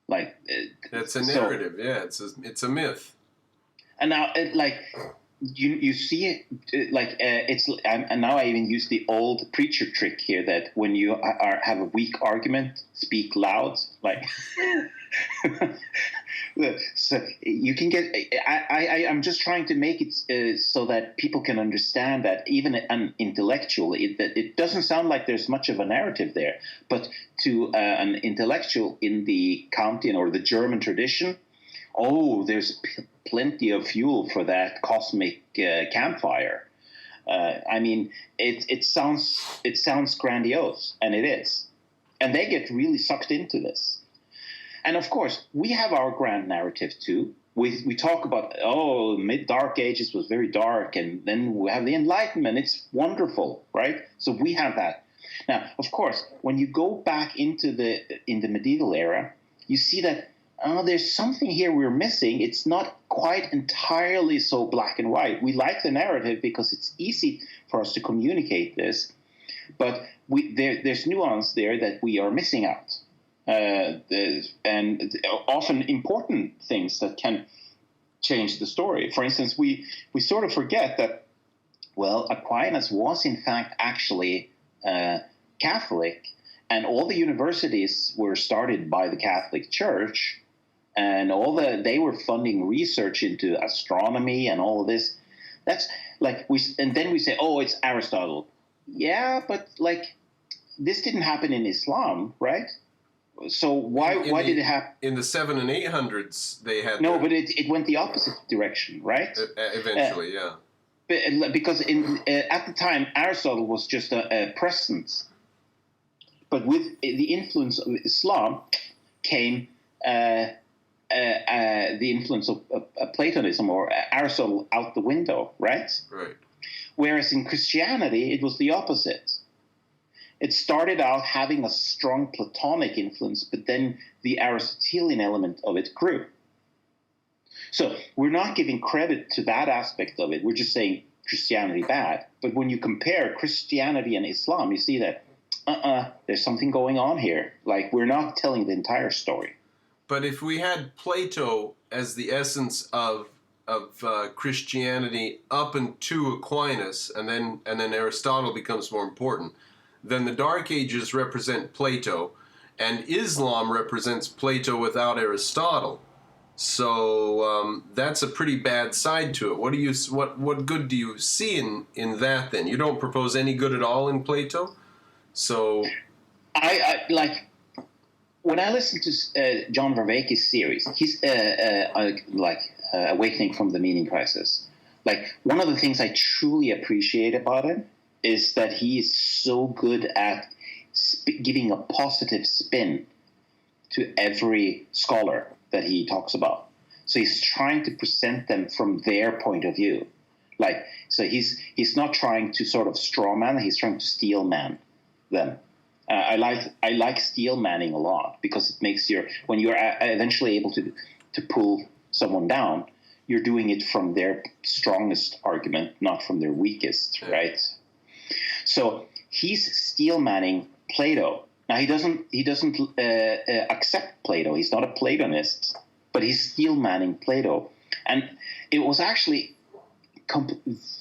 Like it's a narrative, yeah. It's a myth. And now, you see it, and now I even use the old preacher trick here that when you have a weak argument, speak loud, like. So you can get. I'm just trying to make it so that people can understand that even an intellectual, it doesn't sound like there's much of a narrative there, but to an intellectual in the Kantian or the German tradition. Oh, there's plenty of fuel for that cosmic campfire. I mean, it sounds grandiose, and it is, and they get really sucked into this. And of course, we have our grand narrative too. We talk about mid-dark ages was very dark, and then we have the Enlightenment. It's wonderful, right? So we have that. Now, of course, when you go back into the medieval era, you see that. There's something here we're missing. It's not quite entirely so black and white. We like the narrative because it's easy for us to communicate this, but there's nuance there that we are missing out, and often important things that can change the story. For instance, we sort of forget that, well, Aquinas was in fact actually Catholic, and all the universities were started by the Catholic Church. And they were funding research into astronomy and all of this. That's like and then we say, oh, it's Aristotle. Yeah, but like this didn't happen in Islam, right? So why did it happen in the 700s and 800s? They had but it went the opposite direction, right? Eventually, yeah. Because at the time Aristotle was just a presence, but with the influence of Islam came. The influence of Platonism or Aristotle out the window, right? Right. Whereas in Christianity, it was the opposite. It started out having a strong Platonic influence, but then the Aristotelian element of it grew. So we're not giving credit to that aspect of it. We're just saying Christianity bad. But when you compare Christianity and Islam, you see that there's something going on here. Like we're not telling the entire story. But if we had Plato as the essence of Christianity up into Aquinas, and then Aristotle becomes more important, then the Dark Ages represent Plato, and Islam represents Plato without Aristotle. So that's a pretty bad side to it. What good do you see in that then? You don't propose any good at all in Plato? So I like. When I listen to John Vervaeke's series, he's Awakening from the Meaning Crisis. Like one of the things I truly appreciate about him is that he is so good at giving a positive spin to every scholar that he talks about. So he's trying to present them from their point of view. So he's not trying to sort of straw man, he's trying to steel man them. I like steel manning a lot, because it makes when you're eventually able to pull someone down, you're doing it from their strongest argument, not from their weakest, right? So he's steel manning Plato. Now he doesn't accept Plato. He's not a Platonist, but he's steel manning Plato, and it was actually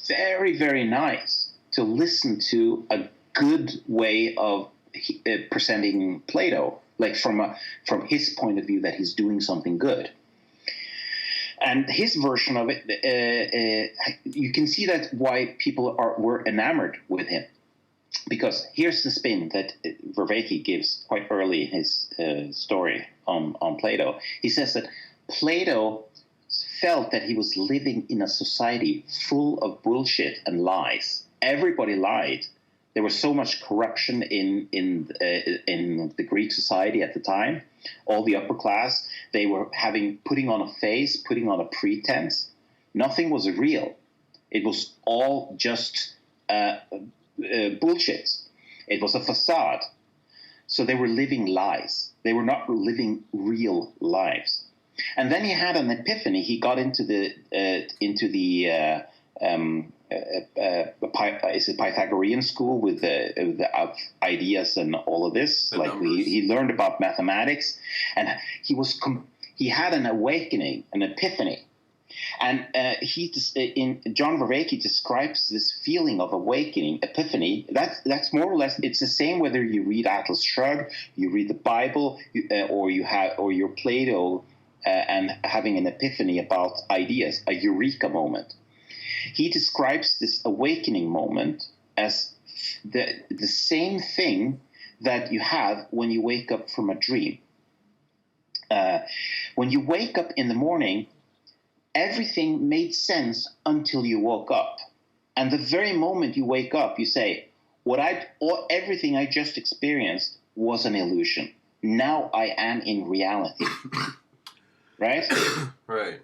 very, very nice to listen to a good way of presenting Plato, like from his point of view, that he's doing something good. And his version of it, you can see that why people were enamored with him. Because here's the spin that Vervaeke gives quite early in his story on Plato. He says that Plato felt that he was living in a society full of bullshit and lies. Everybody lied. There was so much corruption in the Greek society at the time. All the upper class, they were putting on a face, putting on a pretense. Nothing was real. It was all just bullshit. It was a facade. So they were living lies. They were not living real lives. And then he had an epiphany. He got into the Pythagorean school with the ideas and all of this. He learned about mathematics, and he had an awakening, an epiphany. And John Vervaeke describes this feeling of awakening, epiphany. That's more or less, it's the same whether you read Atlas Shrugged, you read the Bible, or you're Plato and having an epiphany about ideas, a eureka moment. He describes this awakening moment as the same thing that you have when you wake up from a dream. When you wake up in the morning, everything made sense until you woke up. And the very moment you wake up, you say, everything I just experienced was an illusion. Now I am in reality. Right? Right.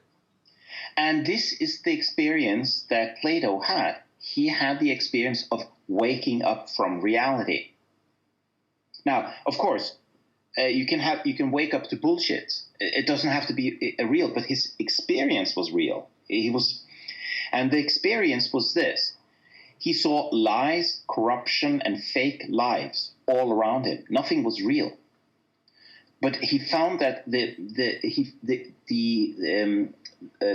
And this is the experience that Plato had. He had the experience of waking up from reality. Now, of course, you can wake up to bullshit. It doesn't have to be real, but his experience was real. And the experience was this: he saw lies, corruption, and fake lives all around him. Nothing was real. But he found that the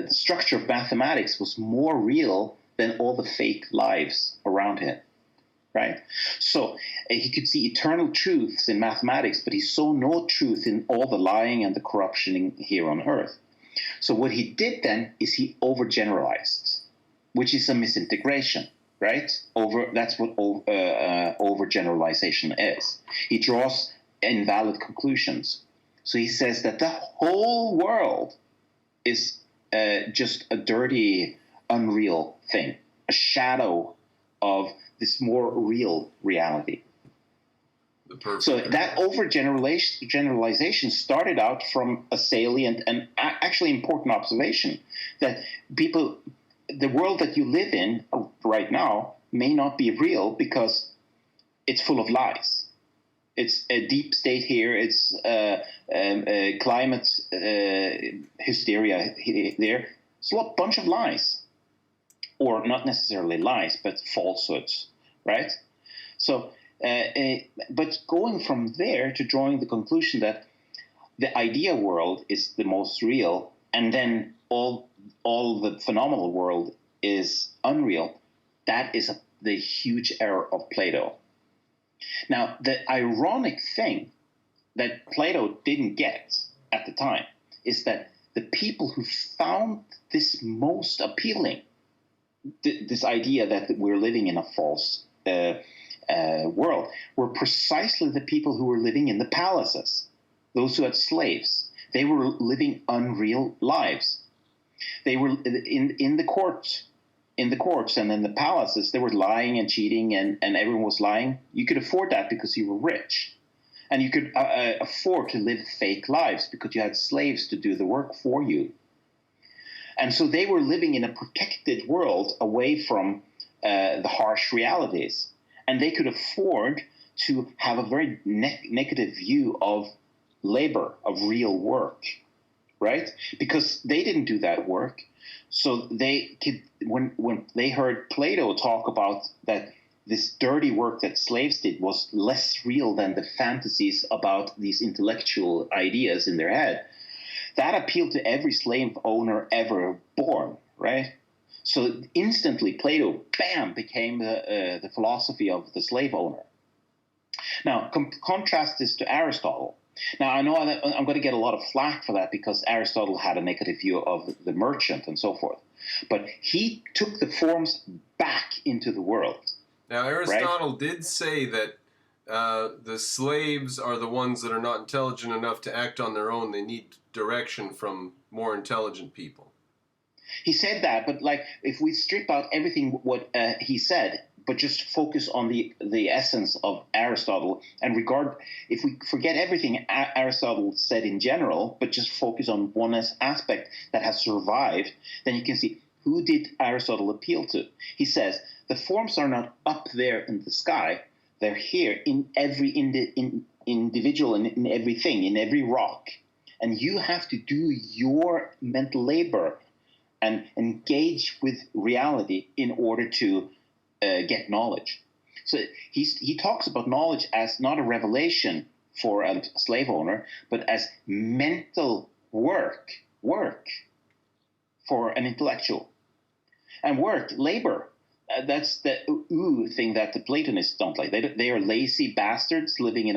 structure of mathematics was more real than all the fake lives around him, right? So he could see eternal truths in mathematics, but he saw no truth in all the lying and the corruption here on Earth. So what he did then is he overgeneralized, which is a misintegration, right? That's what overgeneralization is. He draws invalid conclusions. So he says that the whole world is just a dirty, unreal thing, a shadow of this more real reality. So that overgeneralization started out from a salient and actually important observation that the world that you live in right now may not be real because it's full of lies. It's a deep state here. It's climate hysteria there. It's a bunch of lies, or not necessarily lies, but falsehoods, right? So, but going from there to drawing the conclusion that the idea world is the most real, and then all the phenomenal world is unreal, that is the huge error of Plato. Now, the ironic thing that Plato didn't get at the time is that the people who found this most appealing, this idea that we're living in a false world, were precisely the people who were living in the palaces, those who had slaves. They were living unreal lives. They were in the court in the courts and in the palaces, they were lying and cheating, and everyone was lying. You could afford that because you were rich. And you could afford to live fake lives because you had slaves to do the work for you. And so they were living in a protected world away from the harsh realities. And they could afford to have a very negative view of labor, of real work, right? Because they didn't do that work. So they could, when they heard Plato talk about that this dirty work that slaves did was less real than the fantasies about these intellectual ideas in their head, that appealed to every slave owner ever born, right? So instantly Plato, bam, became the philosophy of the slave owner. Now, contrast this to Aristotle. Now, I know that I'm going to get a lot of flack for that because Aristotle had a negative view of the merchant and so forth. But he took the forms back into the world. Now, Aristotle did say that the slaves are the ones that are not intelligent enough to act on their own. They need direction from more intelligent people. He said that, but like if we strip out everything what he said, but just focus on the essence of Aristotle and if we forget everything Aristotle said in general, but just focus on one aspect that has survived, then you can see who did Aristotle appeal to. He says, the forms are not up there in the sky, they're here in every individual, in everything, in every rock. And you have to do your mental labor and engage with reality in order to get knowledge. So he talks about knowledge as not a revelation for a slave owner, but as mental work for an intellectual. And work, labor, that's the thing that the Platonists don't like. They are lazy bastards living in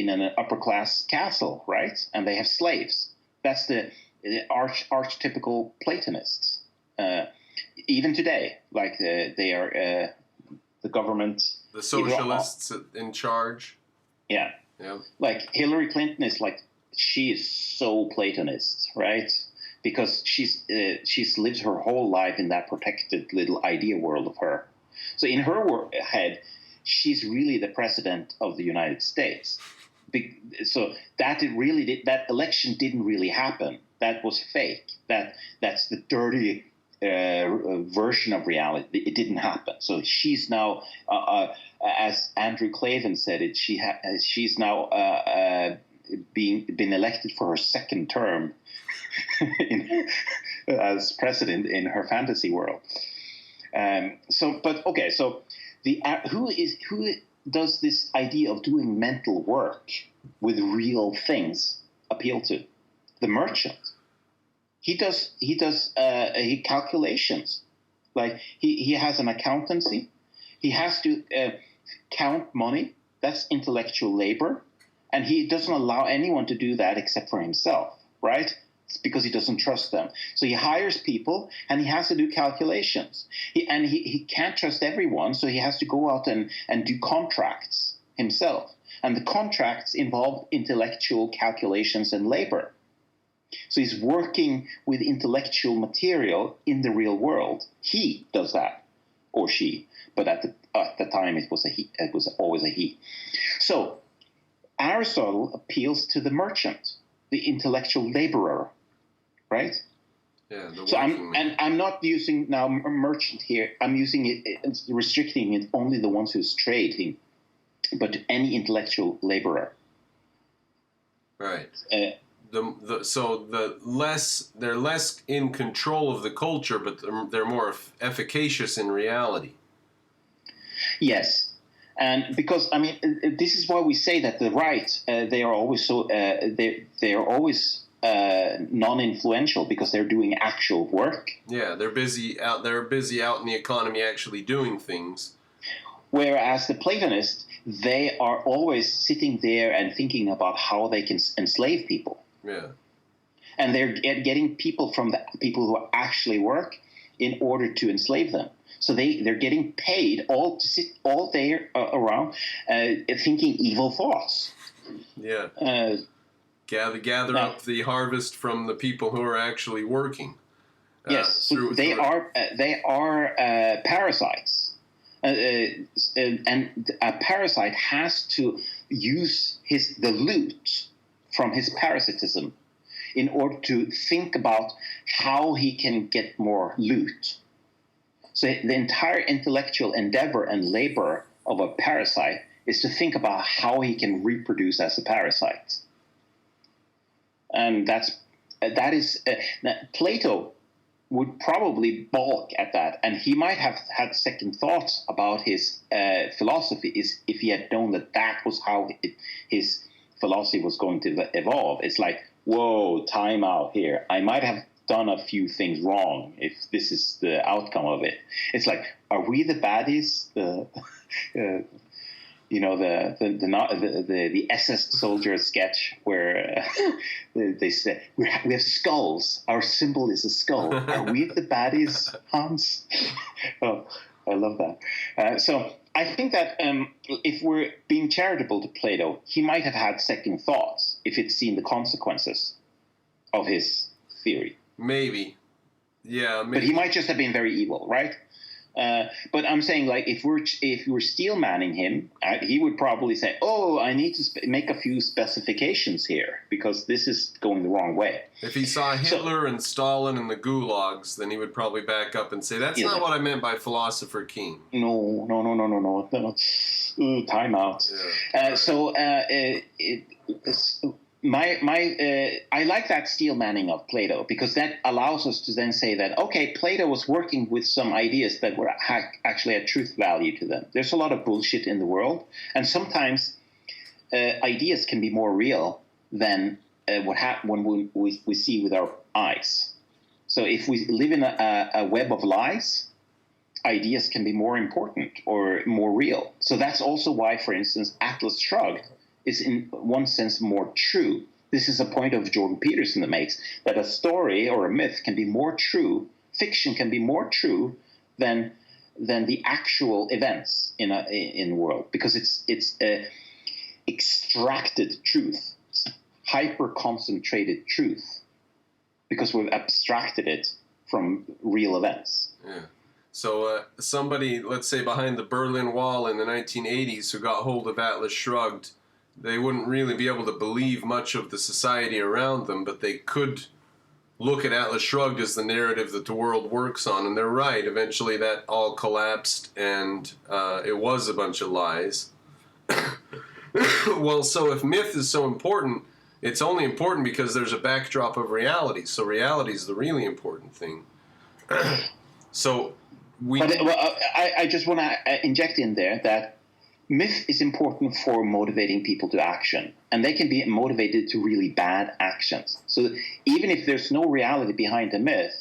an upper class castle, right? And they have slaves. That's the archetypical Platonists. Even today, like they are the government, the socialists in charge. Yeah. Like Hillary Clinton is like, she is so Platonist, right? Because she's lived her whole life in that protected little idea world of her. So in her head, she's really the president of the United States. So that election didn't really happen. That was fake. That's the dirty version of reality. It didn't happen. So she's now, as Andrew Clavin said it, she's now been elected for her second term as president in her fantasy world. So who does this idea of doing mental work with real things appeal to? The merchant. He calculations. Like he has an accountancy. He has to count money. That's intellectual labor. And he doesn't allow anyone to do that except for himself, right? It's because he doesn't trust them. So he hires people and he has to do calculations. He can't trust everyone, so he has to go out and do contracts himself. And the contracts involve intellectual calculations and labor. So he's working with intellectual material in the real world. He does that, or she. But at the time, it was a he. It was always a he. So Aristotle appeals to the merchant, the intellectual laborer, right? Yeah. I'm not using now merchant here. I'm using it, restricting it only the ones who's trading, but any intellectual laborer. Right. They're less in control of the culture, but they're more efficacious in reality. Yes. And because this is why we say that the right they are always so they are always non-influential because they're doing actual work. Yeah, they're busy out in the economy actually doing things. Whereas the Platonists, they are always sitting there and thinking about how they can enslave people. Yeah. And they're getting people from the people who actually work in order to enslave them. So they're getting paid all to sit all day around thinking evil thoughts. Yeah. Gather up the harvest from the people who are actually working. Yes, so they are parasites, and a parasite has to use the loot from his parasitism in order to think about how he can get more loot. So the entire intellectual endeavor and labor of a parasite is to think about how he can reproduce as a parasite. And that is Plato would probably balk at that, and he might have had second thoughts about his philosophy if he had known that was how his philosophy was going to evolve. It's like, whoa, time out here. I might have done a few things wrong if this is the outcome of it. It's like, are we the baddies? The SS soldier sketch where they say we have skulls. Our symbol is a skull. Are we the baddies, Hans? Oh, I love that. So I think that if we're being charitable to Plato, he might have had second thoughts if he'd seen the consequences of his theory. Maybe. Yeah, maybe. But he might just have been very evil, right? But I'm saying, like, if we're steel manning him, he would probably say, "Oh, I need to make a few specifications here because this is going the wrong way." If he saw Hitler and Stalin and the gulags, then he would probably back up and say, "That's not what I meant by philosopher Cain." No. Time out. Yeah. I like that steel manning of Plato because that allows us to then say that, okay, Plato was working with some ideas that were actually had truth value to them. There's a lot of bullshit in the world, and sometimes ideas can be more real than when we see with our eyes. So if we live in a web of lies, ideas can be more important or more real. So that's also why, for instance, Atlas Shrugged is in one sense more true. This is a point of Jordan Peterson that makes that a story or a myth can be more true, fiction can be more true than the actual events in the world, because it's extracted truth, hyper concentrated truth, because we've abstracted it from real events. Yeah. So somebody, let's say behind the Berlin Wall in the 1980s, who got hold of Atlas Shrugged, they wouldn't really be able to believe much of the society around them, but they could look at Atlas Shrugged as the narrative that the world works on. And they're right. Eventually that all collapsed, and it was a bunch of lies. Well, so if myth is so important, it's only important because there's a backdrop of reality. So reality is the really important thing. So I just want to inject in there that myth is important for motivating people to action, and they can be motivated to really bad actions. So even if there's no reality behind the myth,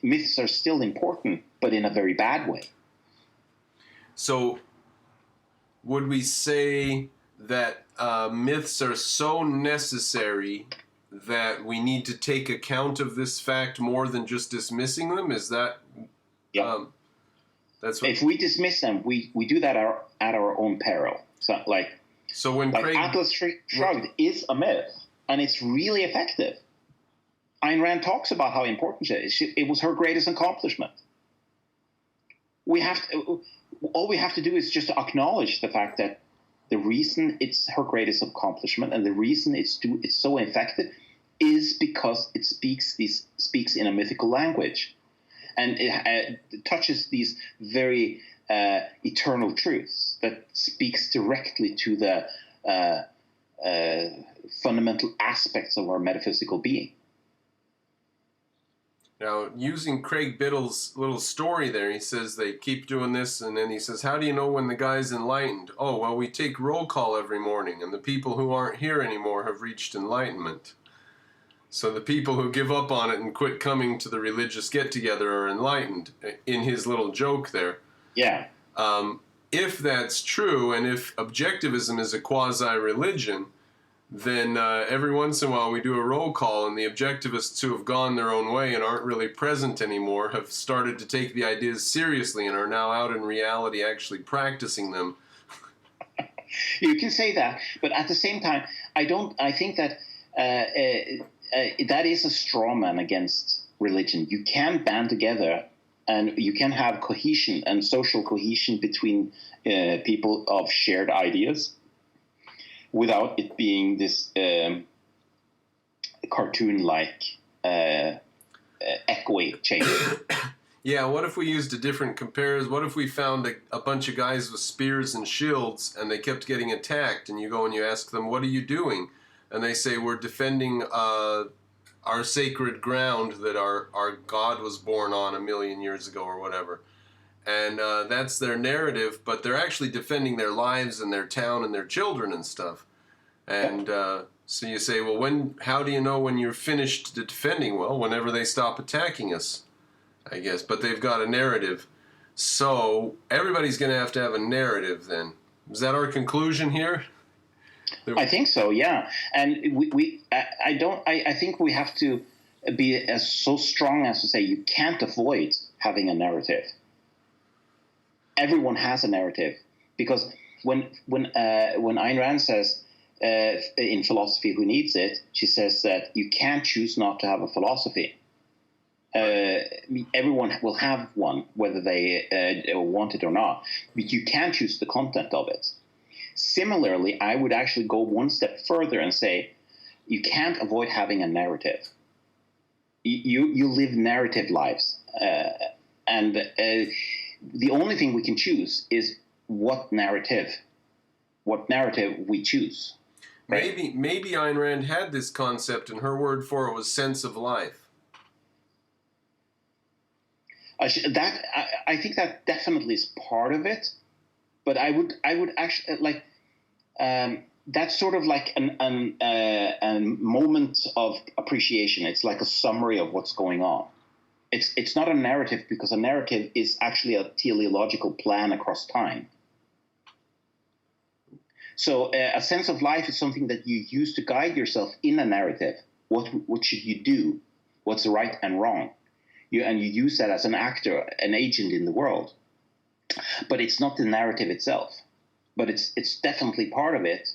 myths are still important, but in a very bad way. So would we say that myths are so necessary that we need to take account of this fact more than just dismissing them? Is that... Yeah. If we dismiss them, we do that at our own peril. So when Craig, Atlas Shrugged is a myth, and it's really effective. Ayn Rand talks about how important it is. It was her greatest accomplishment. All we have to do is just to acknowledge the fact that the reason it's her greatest accomplishment and the reason it's so effective is because it speaks in a mythical language. And it touches these very eternal truths that speaks directly to the fundamental aspects of our metaphysical being. Now, using Craig Vettel's little story there, he says they keep doing this, and then he says, how do you know when the guy's enlightened? Oh, well, we take roll call every morning, and the people who aren't here anymore have reached enlightenment. So the people who give up on it and quit coming to the religious get-together are enlightened, in his little joke there. Yeah. If that's true, and if objectivism is a quasi-religion, then every once in a while we do a roll call, and the objectivists who have gone their own way and aren't really present anymore have started to take the ideas seriously and are now out in reality actually practicing them. You can say that, but at the same time, I think that that is a straw man against religion. You can band together and you can have cohesion and social cohesion between people of shared ideas without it being this cartoon-like echoing chain. Yeah, what if we used a different compares? What if we found a bunch of guys with spears and shields and they kept getting attacked, and you go and you ask them, what are you doing? And they say, we're defending our sacred ground that our God was born on 1,000,000 years ago or whatever. And that's their narrative, but they're actually defending their lives and their town and their children and stuff. And so you say, well, how do you know when you're finished defending? Well, whenever they stop attacking us, I guess. But they've got a narrative. So everybody's going to have a narrative then. Is that our conclusion here? I think so, yeah. And I think we have to be so strong as to say you can't avoid having a narrative. Everyone has a narrative, because when Ayn Rand says in Philosophy Who Needs It, she says that you can't choose not to have a philosophy. Everyone will have one, whether they want it or not, but you can choose the content of it. Similarly, I would actually go one step further and say you can't avoid having a narrative. You live narrative lives, and the only thing we can choose is what narrative we choose. Right? Maybe Ayn Rand had this concept, and her word for it was sense of life. I think that definitely is part of it, but I would actually like that's sort of like a moment of appreciation. It's like a summary of what's going on. It's not a narrative, because a narrative is actually a teleological plan across time. So a sense of life is something that you use to guide yourself in a narrative. What should you do? What's right and wrong? You use that as an actor, an agent in the world. But it's not the narrative itself. But it's definitely part of it.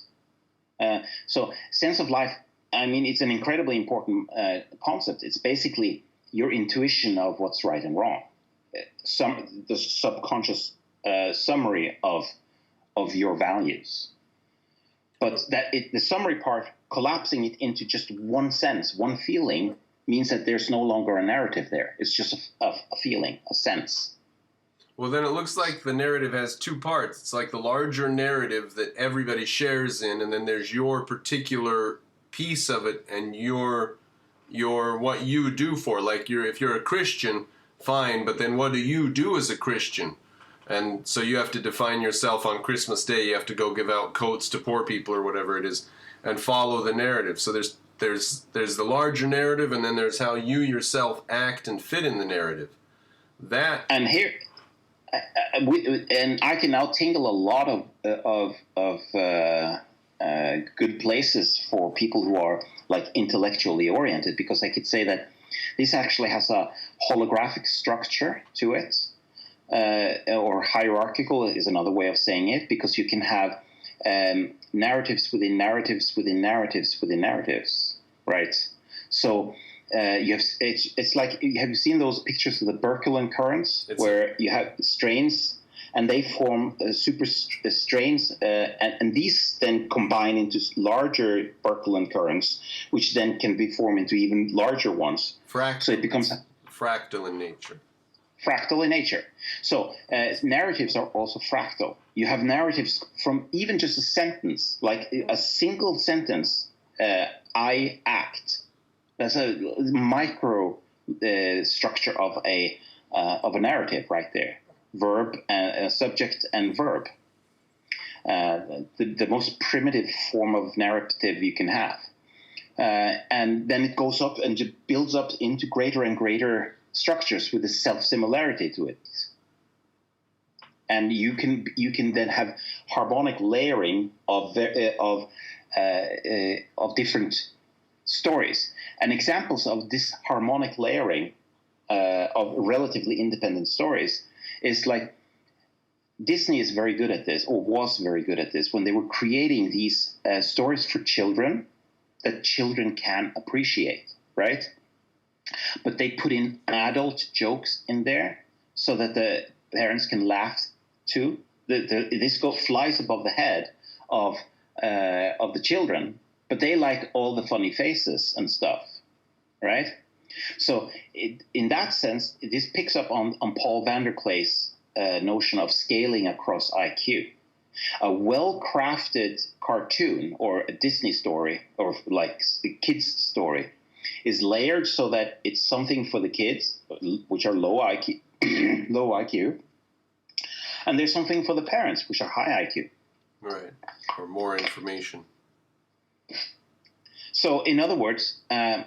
So sense of life, I mean, it's an incredibly important concept. It's basically your intuition of what's right and wrong. The subconscious summary of your values. But the summary part, collapsing it into just one sense, one feeling, means that there's no longer a narrative there. It's just a feeling, a sense. Well, then it looks like the narrative has two parts. It's like the larger narrative that everybody shares in, and then there's your particular piece of it and your what you do for. Like if you're a Christian, fine, but then what do you do as a Christian? And so you have to define yourself on Christmas Day. You have to go give out coats to poor people or whatever it is, and follow the narrative. So there's the larger narrative, and then there's how you yourself act and fit in the narrative. And here, and I can now tingle a lot of good places for people who are like intellectually oriented, because I could say that this actually has a holographic structure to it. Or hierarchical is another way of saying it, because you can have narratives within narratives within narratives within narratives, right? So it's like, have you seen those pictures of the Birkeland currents, where you have strains and they form super strains, and these then combine into larger Birkeland currents, which then can be formed into even larger ones. So it becomes fractal in nature. Fractal in nature. So narratives are also fractal. You have narratives from even just a sentence, like a single sentence, I act. That's a micro structure of a narrative right there. Verb, subject, and verb. The most primitive form of narrative you can have. And then it goes up and builds up into greater and greater structures with a self-similarity to it. And you can then have harmonic layering of different stories. And examples of this harmonic layering of relatively independent stories is like Disney is very good at this, or was very good at this, when they were creating these stories for children that children can appreciate, right? but they put in adult jokes in there so that the parents can laugh too. This flies above the head of the children, but they like all the funny faces and stuff, right? So in that sense, this picks up on Paul van der Klee's notion of scaling across IQ. A well-crafted cartoon or a Disney story or like a kid's story is layered so that it's something for the kids, which are low IQ, low IQ, and there's something for the parents, which are high IQ. Right, or more information. So, in other words, a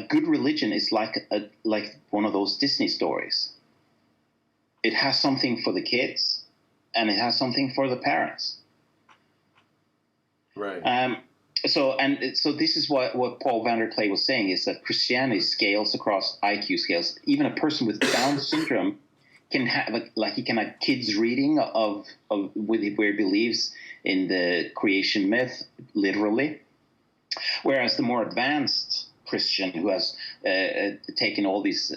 good religion is like one of those Disney stories. It has something for the kids, and it has something for the parents. Right. So this is what Paul van der Klee was saying, is that Christianity scales across IQ scales. Even a person with Down syndrome can have, like, he can have kids reading of where he believes in the creation myth, literally. Whereas the more advanced Christian who has taken all these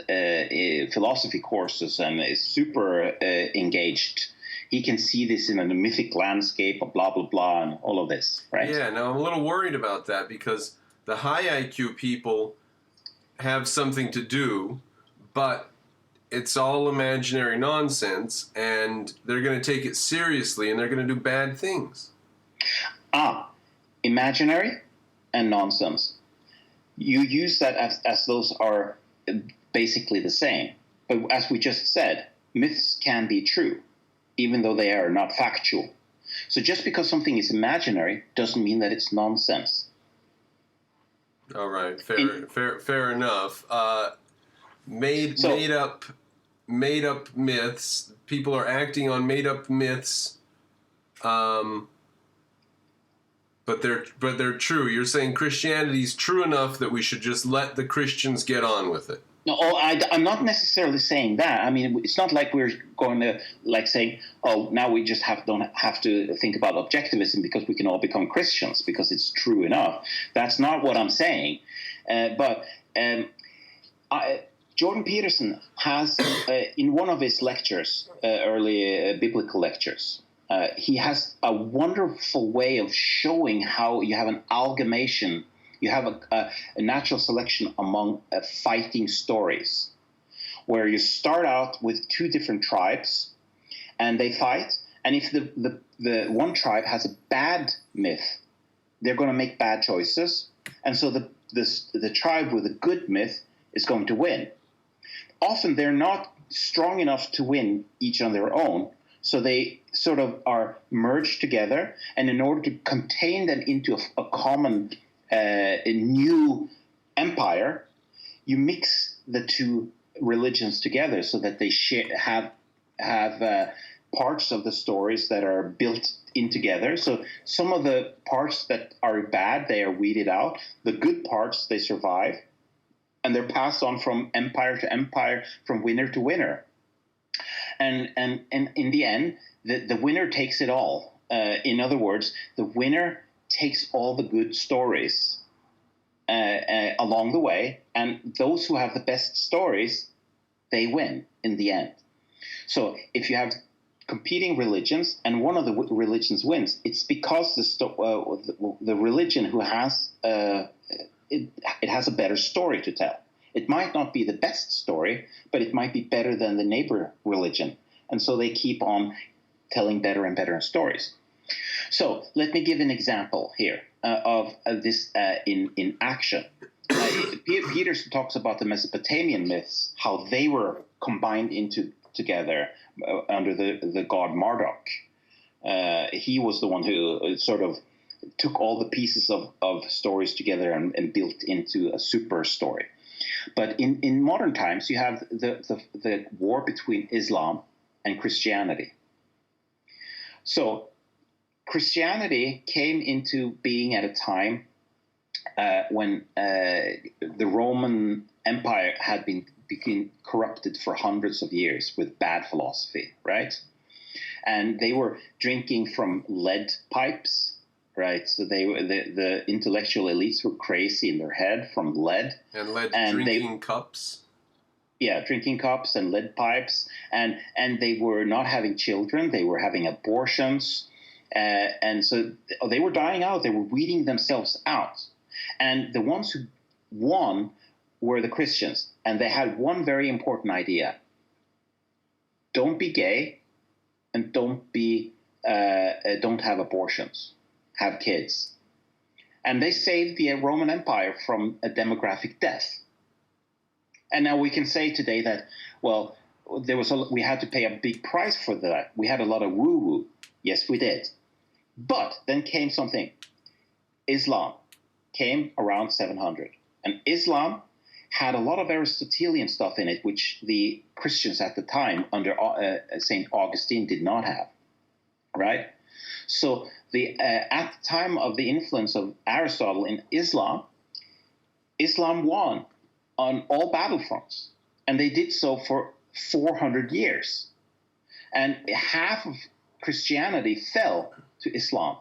philosophy courses and is super engaged, he can see this in a mythic landscape of blah, blah, blah, and all of this, right? Yeah, now I'm a little worried about that because the high IQ people have something to do, but it's all imaginary nonsense, and they're going to take it seriously, and they're going to do bad things. Imaginary and nonsense. You use that as those are basically the same. But as we just said, myths can be true, even though they are not factual. So just because something is imaginary doesn't mean that it's nonsense. All right, fair enough. Made up myths. People are acting on made up myths, but they're true. You're saying Christianity's true enough that we should just let the Christians get on with it. No, I'm not necessarily saying that. I mean, it's not like we're going to say, oh, now we just don't have to think about objectivism because we can all become Christians because it's true enough. That's not what I'm saying. But Jordan Peterson has, in one of his lectures, early biblical lectures, he has a wonderful way of showing how you have an amalgamation. You have a natural selection among fighting stories, where you start out with two different tribes, and they fight. And if the one tribe has a bad myth, they're going to make bad choices, and so the tribe with a good myth is going to win. Often they're not strong enough to win each on their own, so they sort of are merged together. And in order to contain them into a common a new empire, you mix the two religions together so that they have parts of the stories that are built in together. So some of the parts that are bad, they are weeded out. The good parts, they survive, and they're passed on from empire to empire, from winner to winner. And in the end, the winner takes it all. In other words, the winner takes all the good stories along the way, and those who have the best stories, they win in the end. So if you have competing religions and one of the religions wins, it's because the religion who has it has a better story to tell. It might not be the best story, but it might be better than the neighbor religion, and so they keep on telling better and better stories. So let me give an example here of this in action. Peterson talks about the Mesopotamian myths, how they were combined together under the god Marduk. He was the one who sort of took all the pieces of stories together and built into a super story. But in modern times, you have the war between Islam and Christianity. So Christianity came into being at a time when the Roman Empire had been corrupted for hundreds of years with bad philosophy, right? And they were drinking from lead pipes, right? So the intellectual elites were crazy in their head from lead. And lead And drinking cups. Yeah, drinking cups and lead pipes. And they were not having children. They were having abortions. And so they were dying out. They were weeding themselves out. And the ones who won were the Christians. And they had one very important idea. Don't be gay and don't have abortions. Have kids. And they saved the Roman Empire from a demographic death. And now we can say today that, well, we had to pay a big price for that. We had a lot of woo-woo. Yes, we did. But then came something. Islam came around 700. And Islam had a lot of Aristotelian stuff in it, which the Christians at the time under St. Augustine did not have, right? So at the time of the influence of Aristotle in Islam, Islam won on all battlefronts, and they did so for 400 years. And half of Christianity fell to Islam.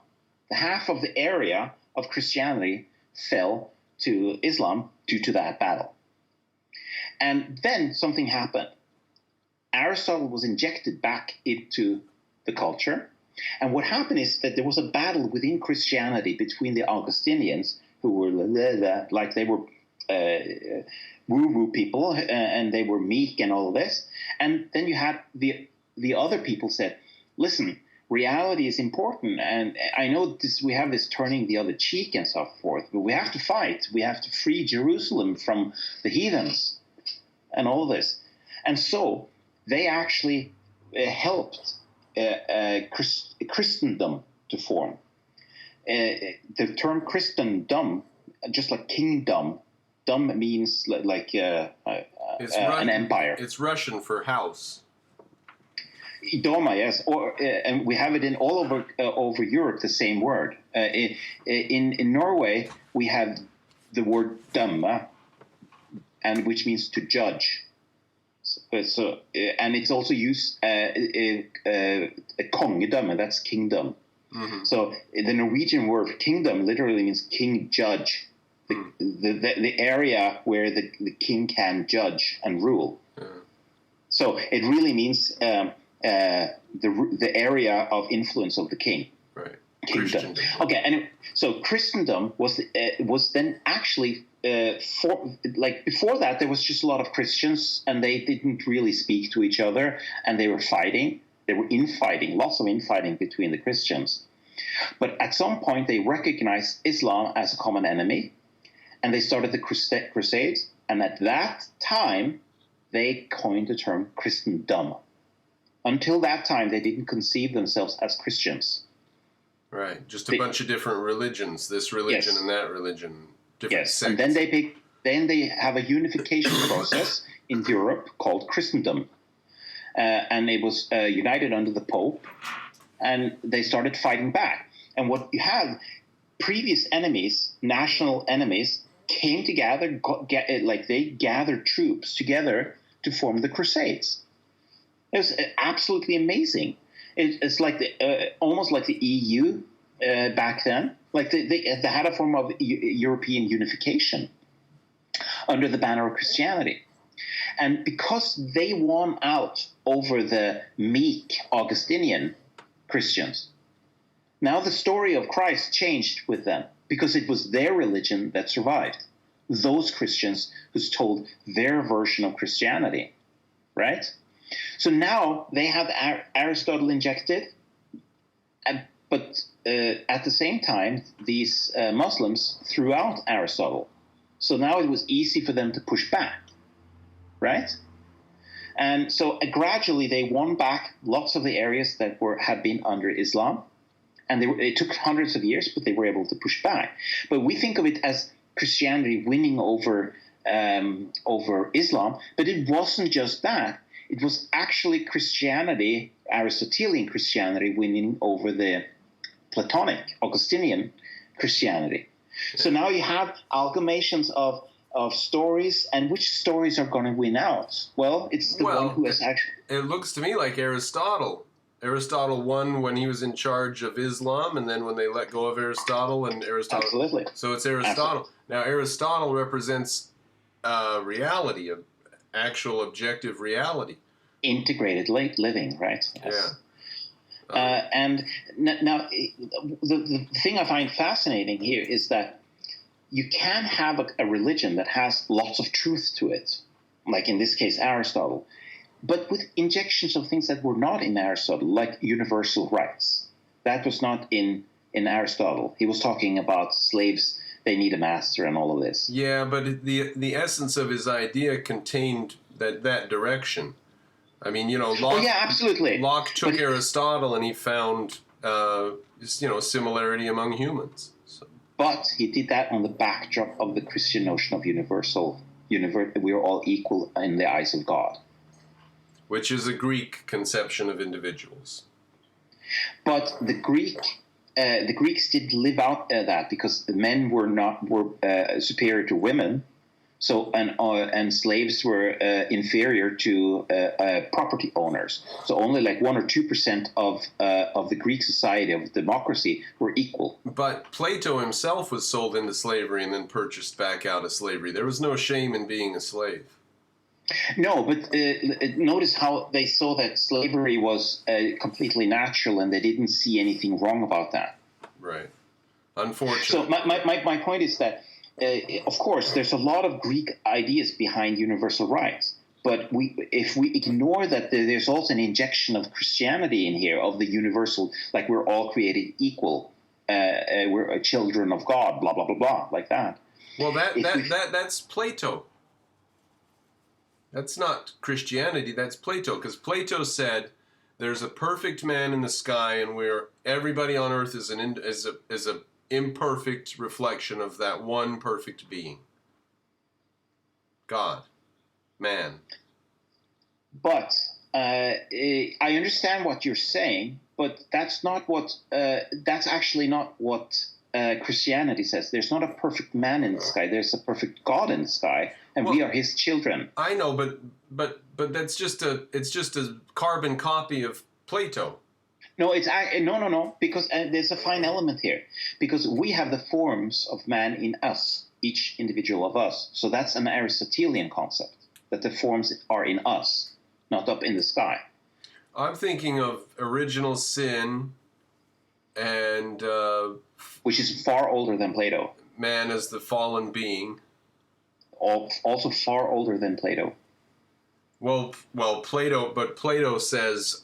Half of the area of Christianity fell to Islam due to that battle. And then something happened. Aristotle was injected back into the culture. And what happened is that there was a battle within Christianity between the Augustinians, who were like they were woo-woo people, and they were meek and all of this. And then you had the other people said, listen, reality is important. And I know we have this turning the other cheek and so forth, but we have to fight. We have to free Jerusalem from the heathens and all this. And so they actually helped Christendom to form. The term Christendom, just like kingdom, dom means like an empire. It's Russian for house. Doma, yes, and we have it in all over Europe. The same word. In Norway, we have the word dømme, and which means to judge. So and it's also used a kongedømme. That's kingdom. Mm-hmm. So the Norwegian word kingdom literally means king judge, the area where the king can judge and rule. So it really means the area of influence of the king. Right. Kingdom. Okay, and so Christendom was then actually before that there was just a lot of Christians and they didn't really speak to each other and they were fighting. They were infighting, lots of infighting between the Christians. But at some point they recognized Islam as a common enemy and they started the Crusades. And at that time they coined the term Christendom. Until that time they didn't conceive themselves as Christians. Right, just a bunch of different religions, this religion and that religion, different sects. And then they have a unification process in Europe called Christendom. And it was united under the Pope, and they started fighting back. And what you have, previous enemies, national enemies, came together, they gathered troops together to form the Crusades. It was absolutely amazing. It's like almost like the EU back then. Like they had a form of European unification under the banner of Christianity. And because they won out over the meek Augustinian Christians, now the story of Christ changed with them because it was their religion that survived. Those Christians who told their version of Christianity, right? So now they have Aristotle injected, but at the same time, these Muslims threw out Aristotle. So now it was easy for them to push back, right? And so gradually they won back lots of the areas that had been under Islam. And it took hundreds of years, but they were able to push back. But we think of it as Christianity winning over Islam, but it wasn't just that. It was actually Christianity, Aristotelian Christianity, winning over the Platonic, Augustinian Christianity. So now you have amalgamations of stories, and which stories are going to win out? Well, it's the one who has actually... It looks to me like Aristotle Aristotle won when he was in charge of Islam, and then when they let go of Aristotle, and Aristotle. Absolutely. So it's Aristotle. Absolutely. Now Aristotle represents reality, actual objective reality. Integrated living, right? Yes. Yeah. And now, the thing I find fascinating here is that you can have a religion that has lots of truth to it, like in this case Aristotle, but with injections of things that were not in Aristotle, like universal rights. That was not in Aristotle. He was talking about slaves, they need a master and all of this. Yeah, but the essence of his idea contained that direction. I mean, Locke, absolutely. Locke took Aristotle and he found, similarity among humans. So. But he did that on the backdrop of the Christian notion of universal. We are all equal in the eyes of God. Which is a Greek conception of individuals. But the Greeks didn't live out that because the men were superior to women, so and slaves were inferior to property owners. So only like 1 or 2% of the Greek society of democracy were equal. But Plato himself was sold into slavery and then purchased back out of slavery. There was no shame in being a slave. No, but notice how they saw that slavery was completely natural and they didn't see anything wrong about that. Right. Unfortunately. So my point is that, of course, there's a lot of Greek ideas behind universal rights. But if we ignore that there's also an injection of Christianity in here, of the universal, like we're all created equal, we're children of God, blah, blah, blah, blah, like that. Well, that's Plato. That's not Christianity, that's Plato, because Plato said there's a perfect man in the sky, and everybody on earth is a imperfect reflection of that one perfect being. God. Man. But I understand what you're saying, but that's actually not what Christianity says. There's not a perfect man in the sky. There's a perfect God in the sky, and we are His children. I know, but that's just a carbon copy of Plato. No, no. Because there's a fine element here. Because we have the forms of man in us, each individual of us. So that's an Aristotelian concept, that the forms are in us, not up in the sky. I'm thinking of original sin and... which is far older than Plato. Man as the fallen being. Also far older than Plato. Well, Plato says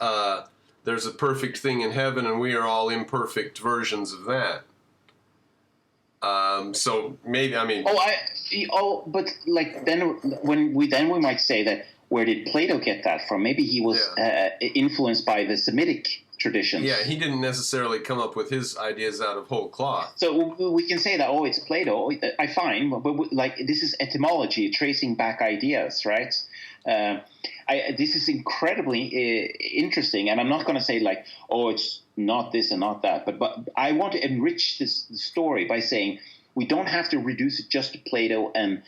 there's a perfect thing in heaven, and we are all imperfect versions of that. So maybe but like then we might say that where did Plato get that from? Maybe he was influenced by the Semitic traditions. Yeah, he didn't necessarily come up with his ideas out of whole cloth. So we can say that, it's Plato. I find, but this is etymology, tracing back ideas, right? This is incredibly interesting, and I'm not going to say like, it's not this and not that, but I want to enrich this story by saying we don't have to reduce it just to Plato and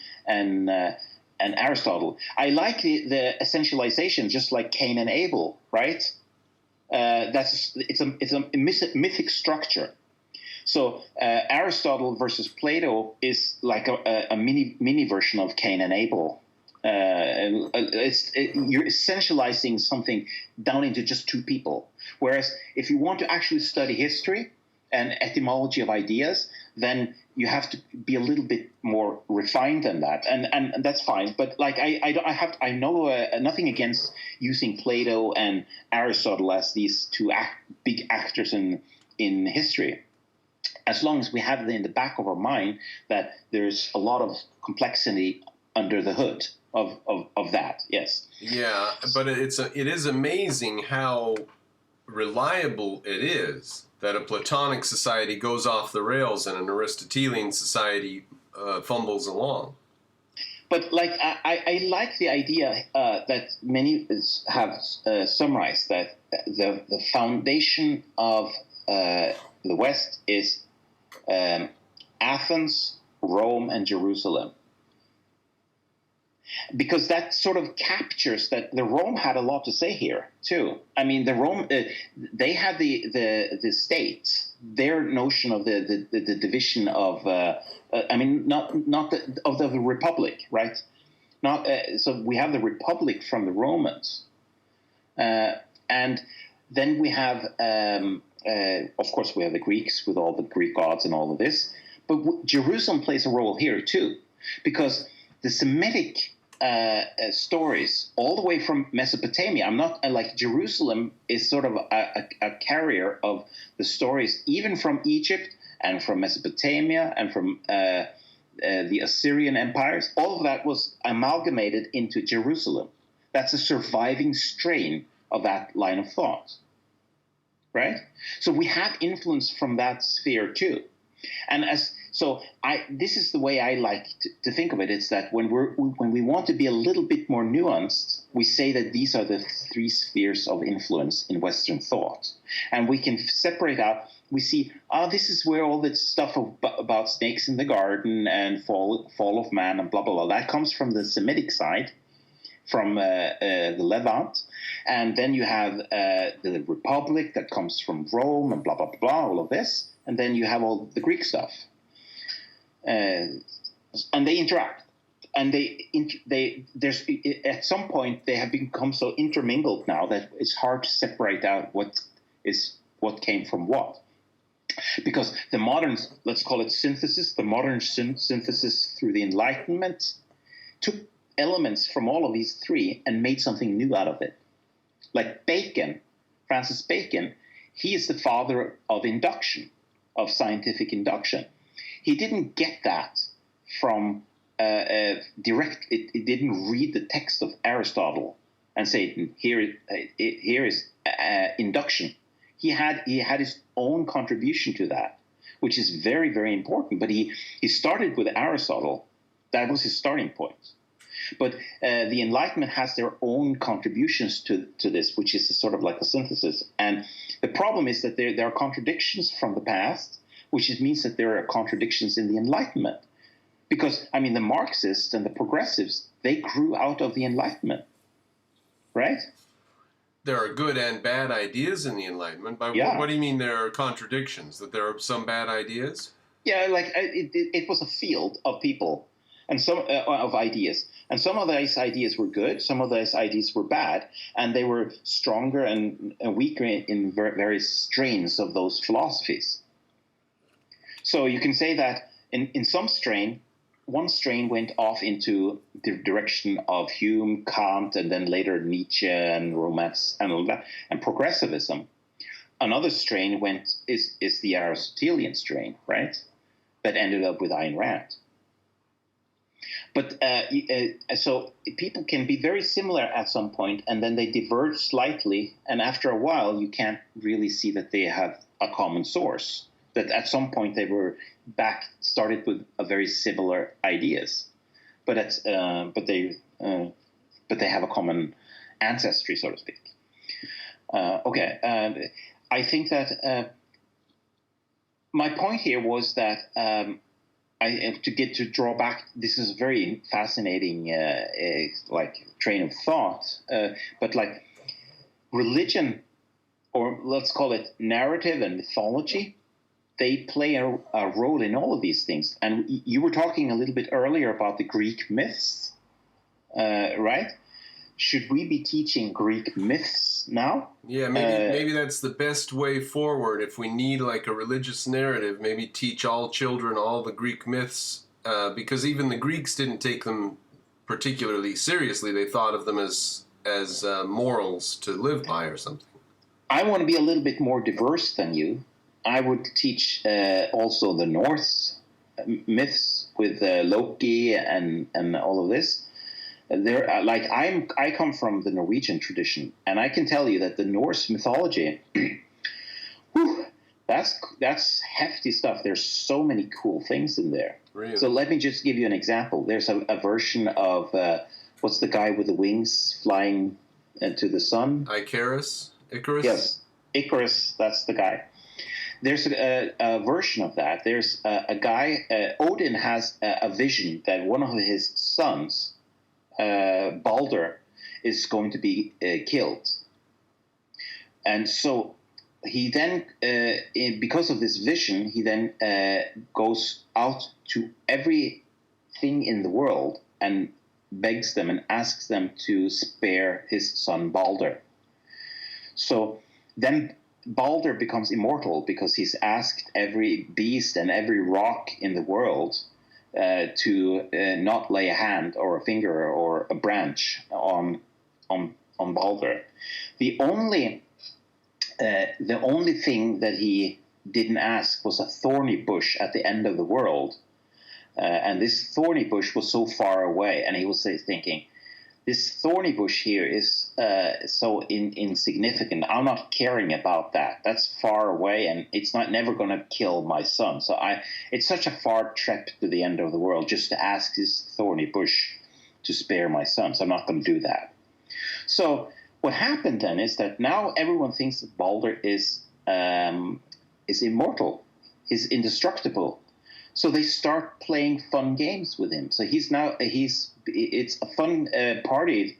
Aristotle. I like the essentialization, just like Cain and Abel, right? It's a mythic structure. So Aristotle versus Plato is like a mini version of Cain and Abel. You're essentializing something down into just two people. Whereas if you want to actually study history and etymology of ideas, then you have to be a little bit more refined than that, and that's fine. But like I know nothing against using Plato and Aristotle as these two big actors in history, as long as we have in the back of our mind that there's a lot of complexity under the hood of that. Yes. Yeah, but it is amazing how reliable it is that a Platonic society goes off the rails and an Aristotelian society fumbles along. But like I like the idea that many have summarized, that the foundation of the West is Athens, Rome, and Jerusalem. because that sort of captures that the Rome had a lot to say here too. I mean, the Rome they had the state, their notion of the division of I mean not of the republic, right? Not so we have the republic from the Romans, and then we have of course we have the Greeks with all the Greek gods and all of this, but Jerusalem plays a role here too, because the Semitic stories all the way from Mesopotamia. I'm not like Jerusalem is sort of a carrier of the stories even from Egypt and from Mesopotamia and from the Assyrian empires. All of that was amalgamated into Jerusalem. That's a surviving strain of that line of thought, right? So we have influence from that sphere too. And this is the way I like to think of it. It's that when we want to be a little bit more nuanced, we say that these are the three spheres of influence in Western thought, and we can separate out. We see, this is where all this stuff about snakes in the garden and fall of man and blah blah blah, that comes from the Semitic side, from the Levant, and then you have the Republic that comes from Rome and blah blah blah, all of this. And then you have all the Greek stuff, and they interact. And there's at some point they have become so intermingled now that it's hard to separate out what came from what. Because the modern, let's call it synthesis, the modern synthesis through the Enlightenment took elements from all of these three and made something new out of it. Like Bacon, Francis Bacon, he is the father of induction, of scientific induction. He didn't get that from direct. It didn't read the text of Aristotle and say, here is induction. He had his own contribution to that, which is very, very important. But he started with Aristotle. That was his starting point. But the Enlightenment has their own contributions to this, which is sort of like a synthesis. And the problem is that there are contradictions from the past, which means that there are contradictions in the Enlightenment. Because, I mean, the Marxists and the progressives, they grew out of the Enlightenment, right? There are good and bad ideas in the Enlightenment. What do you mean there are contradictions? That there are some bad ideas? Yeah, like it was a field of people and some of ideas. And some of those ideas were good, some of those ideas were bad, and they were stronger and weaker in various strains of those philosophies. So you can say that in some strain, one strain went off into the direction of Hume, Kant, and then later Nietzsche and Romance and all that, and progressivism. Another strain is the Aristotelian strain, right? That ended up with Ayn Rand. But so people can be very similar at some point, and then they diverge slightly, and after a while, you can't really see that they have a common source. That at some point they were started with a very similar ideas, but they have a common ancestry, so to speak. I think that my point here was that. To draw back, this is a very fascinating train of thought, but like religion, or let's call it narrative and mythology, they play a role in all of these things. And you were talking a little bit earlier about the Greek myths, right? Should we be teaching Greek myths now? Yeah, maybe that's the best way forward. If we need like a religious narrative, maybe teach all children all the Greek myths, because even the Greeks didn't take them particularly seriously. They thought of them as morals to live by or something. I want to be a little bit more diverse than you. I would teach also the Norse myths with Loki and all of this. I come from the Norwegian tradition, and I can tell you that the Norse mythology, that's hefty stuff. There's so many cool things in there. Really? So let me just give you an example. There's a version of what's the guy with the wings flying to the sun? Icarus? Yes, Icarus. That's the guy. There's a version of that. There's a guy. Odin has a vision that one of his sons, Balder is going to be killed. And so he then, because of this vision, he then goes out to everything in the world and begs them and asks them to spare his son Balder. So then Balder becomes immortal because he's asked every beast and every rock in the world to not lay a hand or a finger or a branch on Balder. The only thing that he didn't ask was a thorny bush at the end of the world. And this thorny bush was so far away, and he was thinking, this thorny bush here is so insignificant. I'm not caring about that. That's far away, and it's never going to kill my son. So it's such a far trip to the end of the world just to ask this thorny bush to spare my son. So I'm not going to do that. So what happened then is that now everyone thinks that Balder is immortal, is indestructible. So they start playing fun games with him. So it's a fun party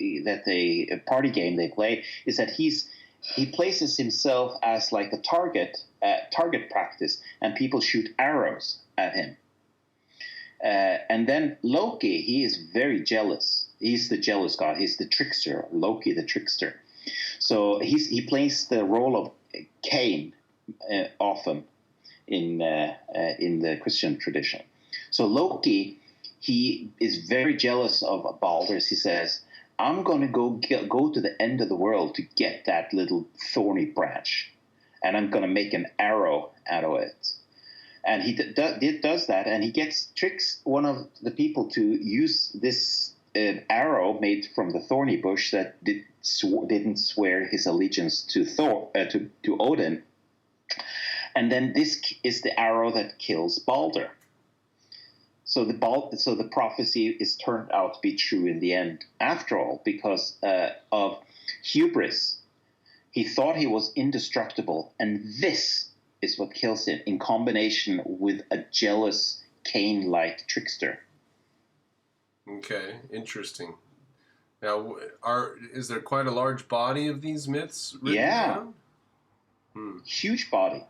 game they play, is that he places himself as like a target practice, and people shoot arrows at him. And then Loki, he is very jealous. He's the jealous god. He's the trickster, Loki the trickster. So he plays the role of Cain often in the Christian tradition. So Loki, he is very jealous of Balder. He says, I'm going to go to the end of the world to get that little thorny branch, and I'm going to make an arrow out of it. And he does that, and he tricks one of the people to use this arrow made from the thorny bush that didn't swear his allegiance to Odin. And then this is the arrow that kills Balder. So the prophecy is turned out to be true in the end, after all, because of hubris. He thought he was indestructible, and this is what kills him, in combination with a jealous Cain-like trickster. Okay, interesting. Now, is there quite a large body of these myths written down? Huge body.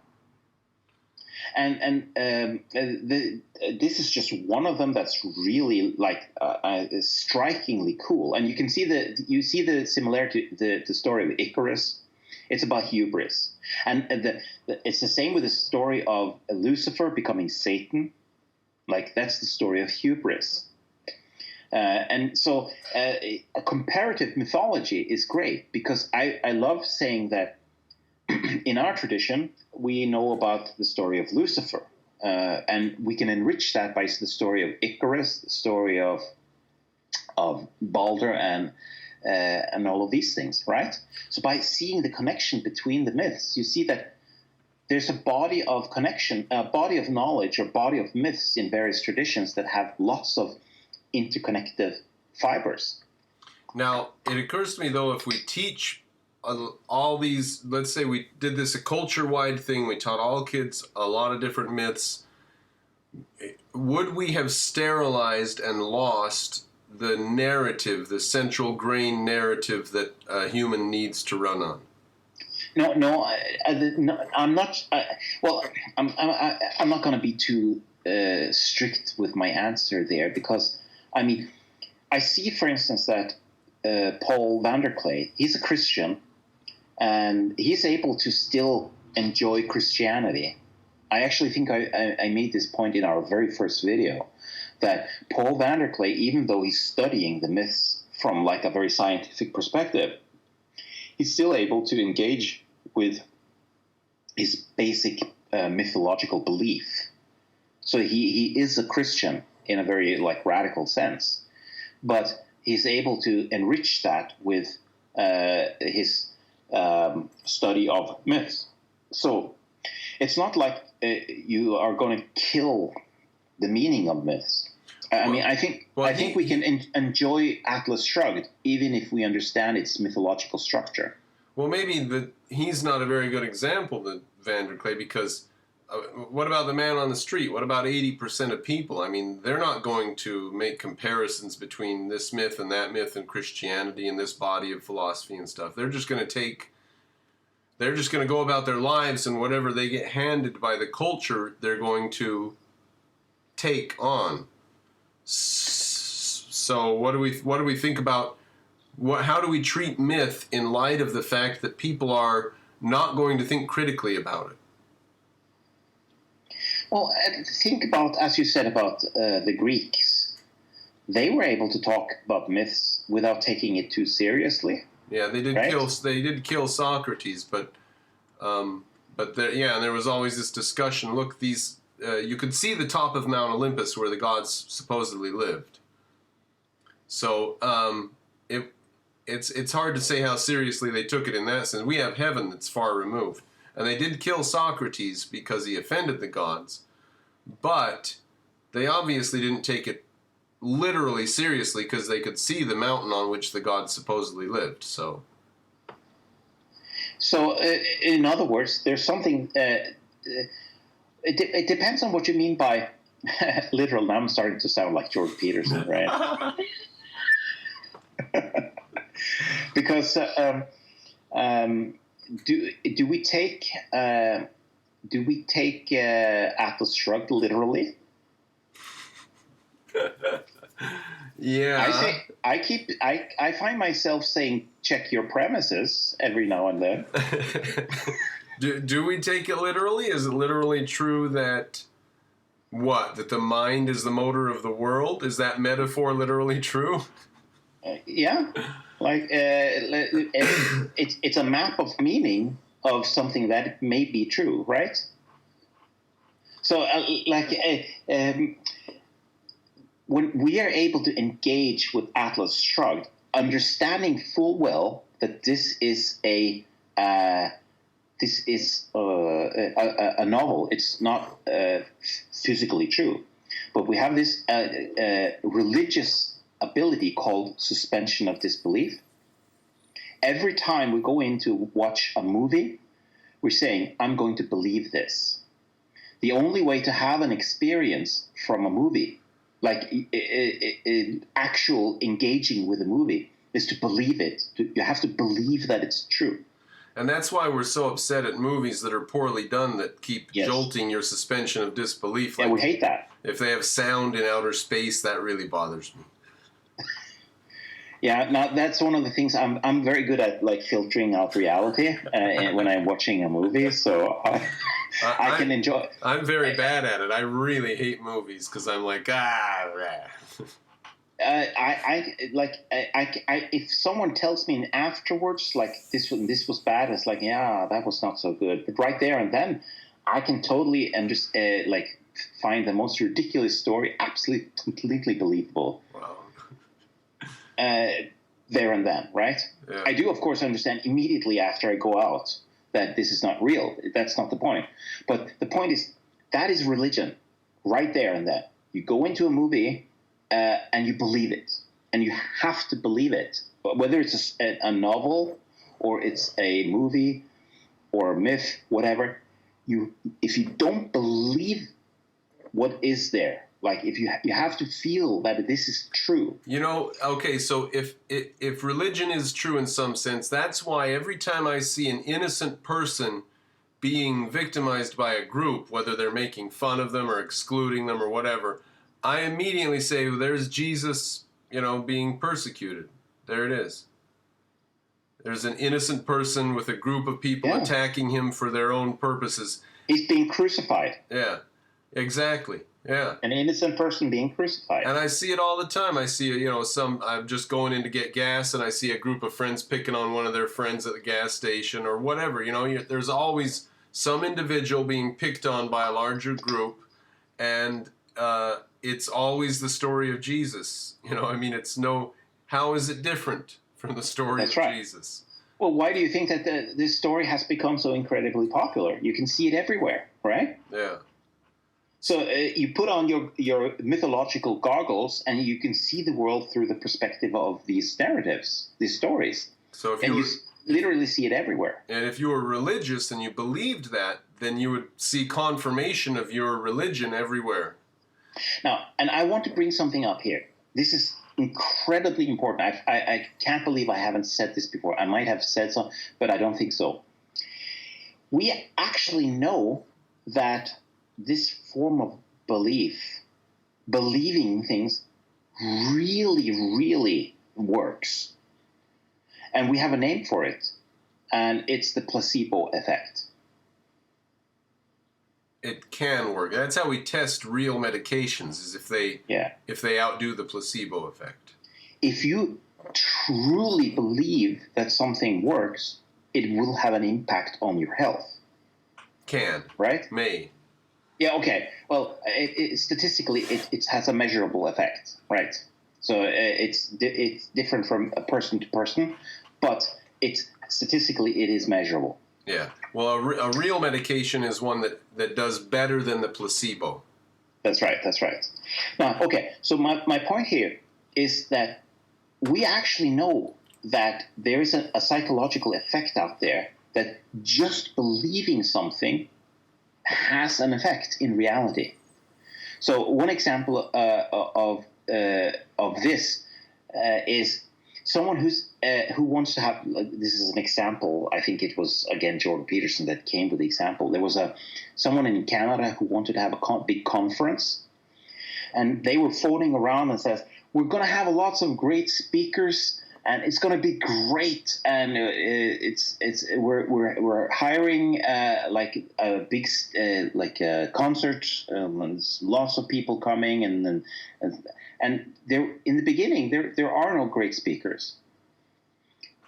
And this is just one of them that's really strikingly cool. And you can see the similarity to the story of Icarus. It's about hubris, and it's the same with the story of Lucifer becoming Satan. Like, that's the story of hubris. And so a comparative mythology is great, because I love saying that in our tradition, we know about the story of Lucifer, and we can enrich that by the story of Icarus, the story of Balder, and all of these things, right? So by seeing the connection between the myths, you see that there's a body of connection, a body of knowledge, or body of myths in various traditions that have lots of interconnected fibers. Now, it occurs to me, though, if we teach all these, let's say we did this a culture-wide thing, we taught all kids a lot of different myths, would we have sterilized and lost the narrative, the central grain narrative that a human needs to run on? No, I'm not. I'm not going to be too strict with my answer there, because I see, for instance, that Paul Vanderklay, he's a Christian, and he's able to still enjoy Christianity. I actually think I made this point in our very first video, that Paul Vanderklay, even though he's studying the myths from like a very scientific perspective, he's still able to engage with his basic mythological belief. So he is a Christian in a very radical sense, but he's able to enrich that with his study of myths. So it's not like you are going to kill the meaning of myths. I think we can enjoy Atlas Shrugged even if we understand its mythological structure. Well, maybe he's not a very good example, the Vanderklay, because what about the man on the street? What about 80% of people? I mean, they're not going to make comparisons between this myth and that myth and Christianity and this body of philosophy and stuff. They're just going to go about their lives, and whatever they get handed by the culture, they're going to take on. So what do we think about how do we treat myth in light of the fact that people are not going to think critically about it? Well, think about, as you said, about the Greeks. They were able to talk about myths without taking it too seriously. Yeah, they did kill Socrates, but there was always this discussion. Look, these you could see the top of Mount Olympus where the gods supposedly lived. So it's hard to say how seriously they took it in that sense. We have heaven that's far removed. And they did kill Socrates because he offended the gods, but they obviously didn't take it literally seriously because they could see the mountain on which the gods supposedly lived. So in other words, there's something. It depends on what you mean by literal. Now I'm starting to sound like George Peterson, right? Because. Do we take Atlas Shrugged literally? Yeah. I find myself saying check your premises every now and then. Do we take it literally? Is it literally true that that the mind is the motor of the world? Is that metaphor literally true? Yeah. Like it's a map of meaning of something that may be true, right? So when we are able to engage with Atlas Shrugged, understanding full well that this is a novel. It's not physically true, but we have this religious ability called suspension of disbelief. Every time we go in to watch a movie, we're saying, I'm going to believe this. The only way to have an experience from a movie, like actual engaging with a movie, is to believe it. You have to believe that it's true. And that's why we're so upset at movies that are poorly done that keep jolting your suspension of disbelief. Like, we hate that. If they have sound in outer space, that really bothers me. Yeah, now that's one of the things I'm very good at, like filtering out reality when I'm watching a movie, so I can enjoy. I'm very bad at it. I really hate movies because I'm like if someone tells me afterwards like this was bad, it's like that was not so good. But right there and then, I can totally understand, like find the most ridiculous story absolutely completely believable. Wow. There and then, right? Yeah. I do, of course, understand immediately after I go out that this is not real. That's not the point. But the point is, that is religion, right there and then. You go into a movie and you believe it. And you have to believe it. Whether it's a novel or it's a movie or a myth, whatever, if you don't believe what is there, like if you have to feel that this is true. Okay, so if religion is true in some sense, that's why every time I see an innocent person being victimized by a group, whether they're making fun of them or excluding them or whatever, I immediately say, well, there's Jesus, being persecuted. There it is. There's an innocent person with a group of people attacking him for their own purposes. He's being crucified. Yeah, exactly. Yeah. An innocent person being crucified. And I see it all the time. I see, I'm just going in to get gas and I see a group of friends picking on one of their friends at the gas station or whatever. There's always some individual being picked on by a larger group, and it's always the story of Jesus. How is it different from the story of Jesus? Well, why do you think that this story has become so incredibly popular? You can see it everywhere, right? Yeah. So you put on your mythological goggles, and you can see the world through the perspective of these narratives, these stories. So you literally see it everywhere. And if you were religious and you believed that, then you would see confirmation of your religion everywhere. Now, and I want to bring something up here. This is incredibly important. I can't believe I haven't said this before. I might have said so, but I don't think so. We actually know that this form of believing things, really, really works. And we have a name for it, and it's the placebo effect. It can work. That's how we test real medications, is if they outdo the placebo effect. If you truly believe that something works, it will have an impact on your health. Can. Right? May. Yeah, okay. Well, statistically, it has a measurable effect, right? So it's different from a person to person, but statistically it is measurable. Yeah. Well, a real medication is one that does better than the placebo. That's right. Now, okay, so my point here is that we actually know that there is a psychological effect out there that just believing something has an effect in reality. So one example of this is someone who wants to have. This is an example. I think it was again Jordan Peterson that came with the example. There was someone in Canada who wanted to have a big conference, and they were phoning around and says, "We're going to have lots of great speakers, and it's going to be great. And we're hiring like a big concert, and lots of people coming, and there in the beginning there are no great speakers.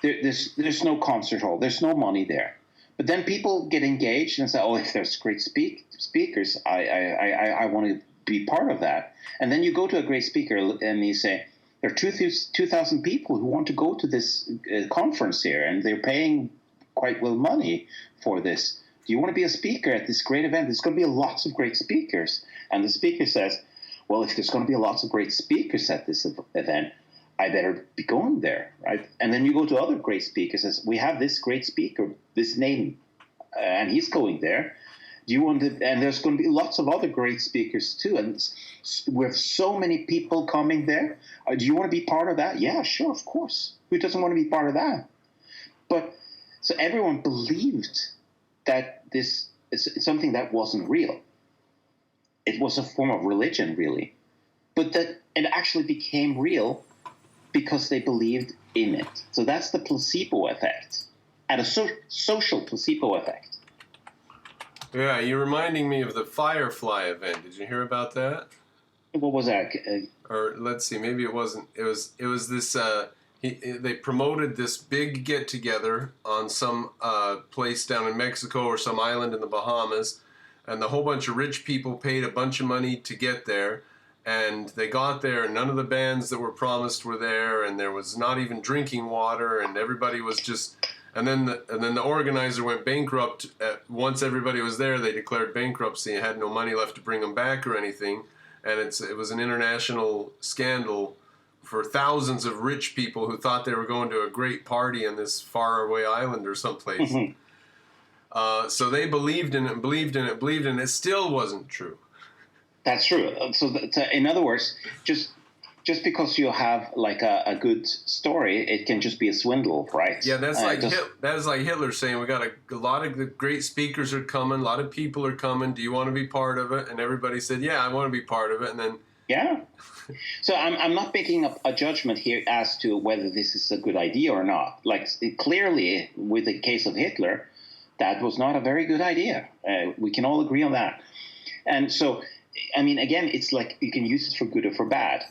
There's no concert hall. There's no money there. But then people get engaged and say, oh, if there's great speakers, I want to be part of that. And then you go to a great speaker and you say, there are 2,000 people who want to go to this conference here, and they're paying quite well money for this. Do you want to be a speaker at this great event? There's going to be lots of great speakers. And the speaker says, well, if there's going to be lots of great speakers at this event, I better be going there, right? And then you go to other great speakers and say, we have this great speaker, this name, and he's going there. Do you want to? And there's going to be lots of other great speakers too, and with so many people coming there. Do you want to be part of that? Yeah, sure, of course. Who doesn't want to be part of that? But so everyone believed that this is something that wasn't real. It was a form of religion, really, but that it actually became real because they believed in it. So that's the placebo effect, and a social placebo effect. Yeah, you're reminding me of the Firefly event. Did you hear about that? What was that? Or let's see, maybe it wasn't. It was this. They promoted this big get together on some place down in Mexico or some island in the Bahamas, and the whole bunch of rich people paid a bunch of money to get there, and they got there, and none of the bands that were promised were there, and there was not even drinking water, and everybody was just. And then the organizer went bankrupt. Once everybody was there, they declared bankruptcy and had no money left to bring them back or anything. And it was an international scandal for thousands of rich people who thought they were going to a great party on this faraway island or someplace. Mm-hmm. So they believed in it, and it still wasn't true. That's true. So in other words, just because you have like a good story, it can just be a swindle, right? Yeah, that's like Hitler saying we got a lot of the great speakers are coming, a lot of people are coming. Do you want to be part of it? And everybody said, yeah, I want to be part of it. And then yeah. So I'm not making a judgment here as to whether this is a good idea or not. Like clearly, with the case of Hitler, that was not a very good idea. We can all agree on that. And so, I mean, again, it's like you can use it for good or for bad.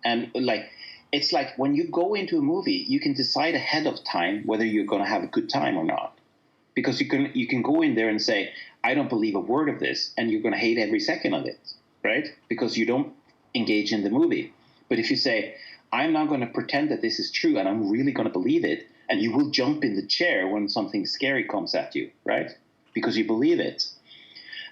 And like, it's like when you go into a movie, you can decide ahead of time whether you're going to have a good time or not, because you can go in there and say, I don't believe a word of this, and you're going to hate every second of it, right? Because you don't engage in the movie. But if you say, I'm not going to pretend that this is true, and I'm really going to believe it, and you will jump in the chair when something scary comes at you, right? Because you believe it,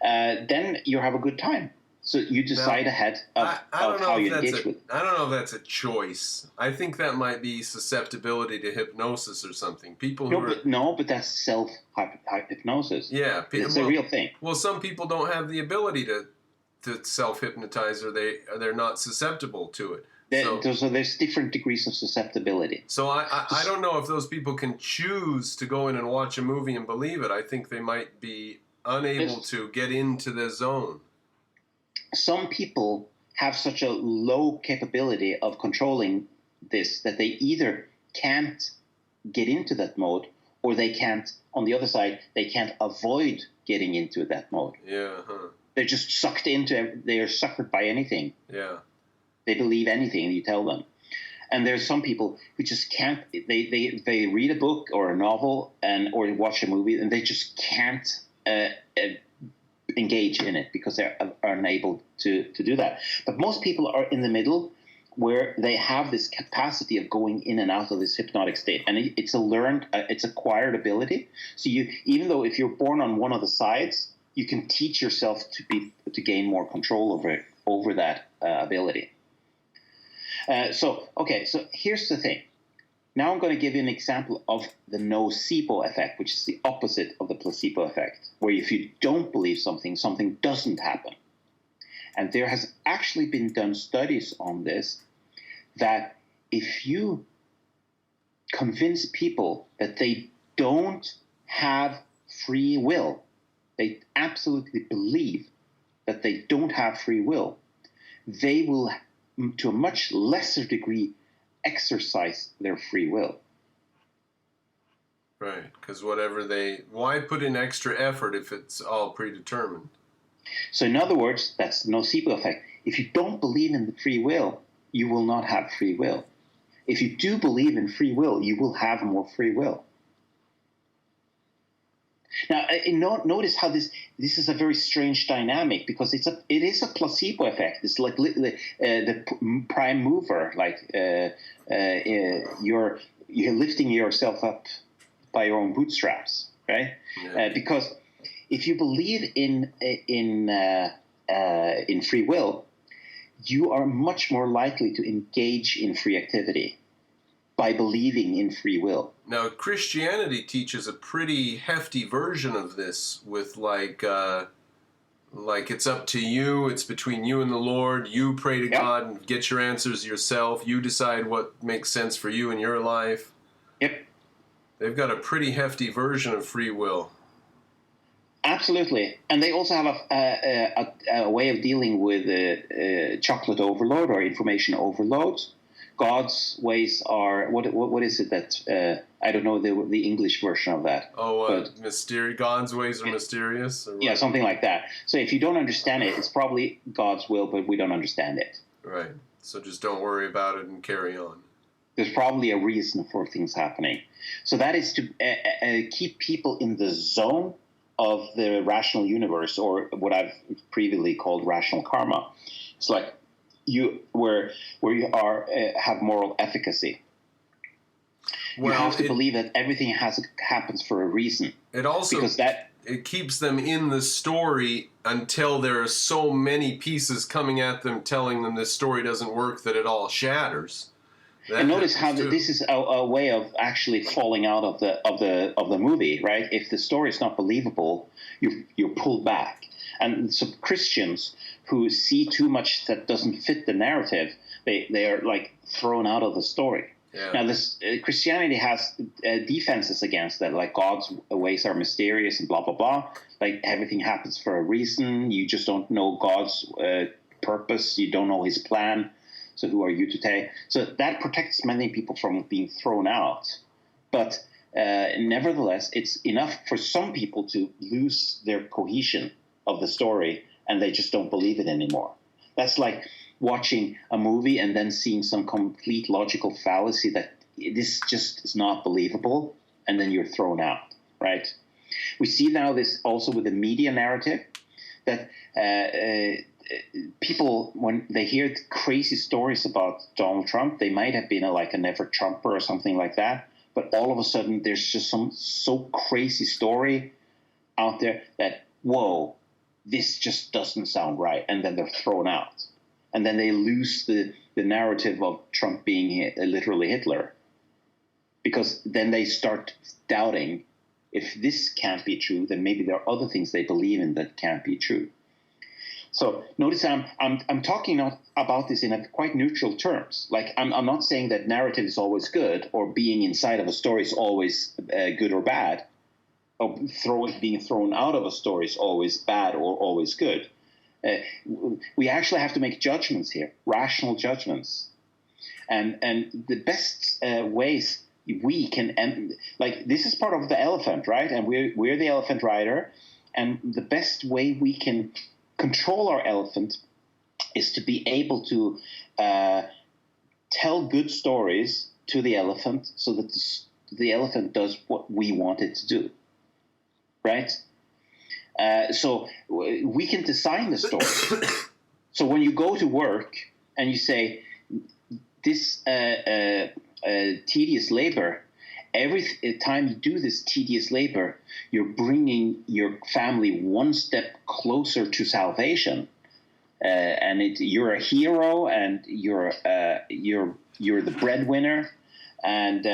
then you have a good time. So you decide ahead of how you engage with. I don't know if that's a choice. I think that might be susceptibility to hypnosis or something. People who But that's self-hypnosis. Yeah, it's a real thing. Well, some people don't have the ability to self-hypnotize, or they're not susceptible to it. So there's different degrees of susceptibility. So I don't know if those people can choose to go in and watch a movie and believe it. I think they might be unable to get into the zone. Some people have such a low capability of controlling this that they either can't get into that mode, or they can't, on the other side, they can't avoid getting into that mode. Yeah. Huh. They're just sucked into, they are suckered by anything. Yeah. They believe anything you tell them. And there's some people who just can't, they read a book or a novel or watch a movie, and they just can't engage in it because they're unable to do that. But most people are in the middle, where they have this capacity of going in and out of this hypnotic state, and it's a learned, it's acquired ability. So even though if you're born on one of the sides, you can teach yourself to gain more control over that ability. So here's the thing. Now I'm going to give you an example of the nocebo effect, which is the opposite of the placebo effect, where if you don't believe something, something doesn't happen. And there has actually been done studies on this, that if you convince people that they don't have free will, they absolutely believe that they don't have free will, they will, to a much lesser degree, exercise their free will. Right, because why put in extra effort if it's all predetermined? So in other words, that's the nocebo effect. If you don't believe in the free will, you will not have free will. If you do believe in free will, you will have more free will. Now, notice how this is a very strange dynamic, because it is a placebo effect. It's like the prime mover, like you're lifting yourself up by your own bootstraps, right? Yeah. Because if you believe in free will, you are much more likely to engage in free activity by believing in free will. Now, Christianity teaches a pretty hefty version of this, with like it's up to you, it's between you and the Lord, you pray to God and get your answers yourself, you decide what makes sense for you in your life. Yep. They've got a pretty hefty version of free will. Absolutely. And they also have a way of dealing with chocolate overload or information overload. God's ways are, what is it that, I don't know the English version of that. God's ways are mysterious? Or yeah, something like that. So if you don't understand it, it's probably God's will, but we don't understand it. Right. So just don't worry about it and carry on. There's probably a reason for things happening. So that is to keep people in the zone of the rational universe, or what I've previously called rational karma. It's like where you have moral efficacy. Well, you have to believe that everything happens for a reason. It also it keeps them in the story until there are so many pieces coming at them telling them this story doesn't work that it all shatters. And notice how this is a way of actually falling out of the movie, right? If the story is not believable, you're pulled back. And so Christians who see too much that doesn't fit the narrative, they are like thrown out of the story. Yeah. Now, Christianity has defenses against that, like God's ways are mysterious and blah blah blah. Like everything happens for a reason. You just don't know God's purpose. You don't know His plan. So who are you to take? So that protects many people from being thrown out. But nevertheless, it's enough for some people to lose their cohesion of the story, and they just don't believe it anymore. That's like watching a movie and then seeing some complete logical fallacy that this just is not believable, and then you're thrown out, right? We see now this also with the media narrative, that people, when they hear crazy stories about Donald Trump, they might have been a never Trumper or something like that, but all of a sudden there's just some so crazy story out there that, whoa, this just doesn't sound right, and then they're thrown out. And then they lose the narrative of Trump being literally Hitler. Because then they start doubting, if this can't be true, then maybe there are other things they believe in that can't be true. So notice I'm talking about this in a quite neutral terms. Like I'm not saying that narrative is always good, or being inside of a story is always good or bad, or being thrown out of a story is always bad or always good. We actually have to make judgments here, rational judgments, and the best ways we can like this is part of the elephant, right? And we're the elephant rider, and the best way we can control our elephant is to be able to tell good stories to the elephant, so that the elephant does what we want it to do, right? So we can design the story. So when you go to work and you say, this tedious labor, every time you do this tedious labor, you're bringing your family one step closer to salvation, and you're a hero, and you're the breadwinner, and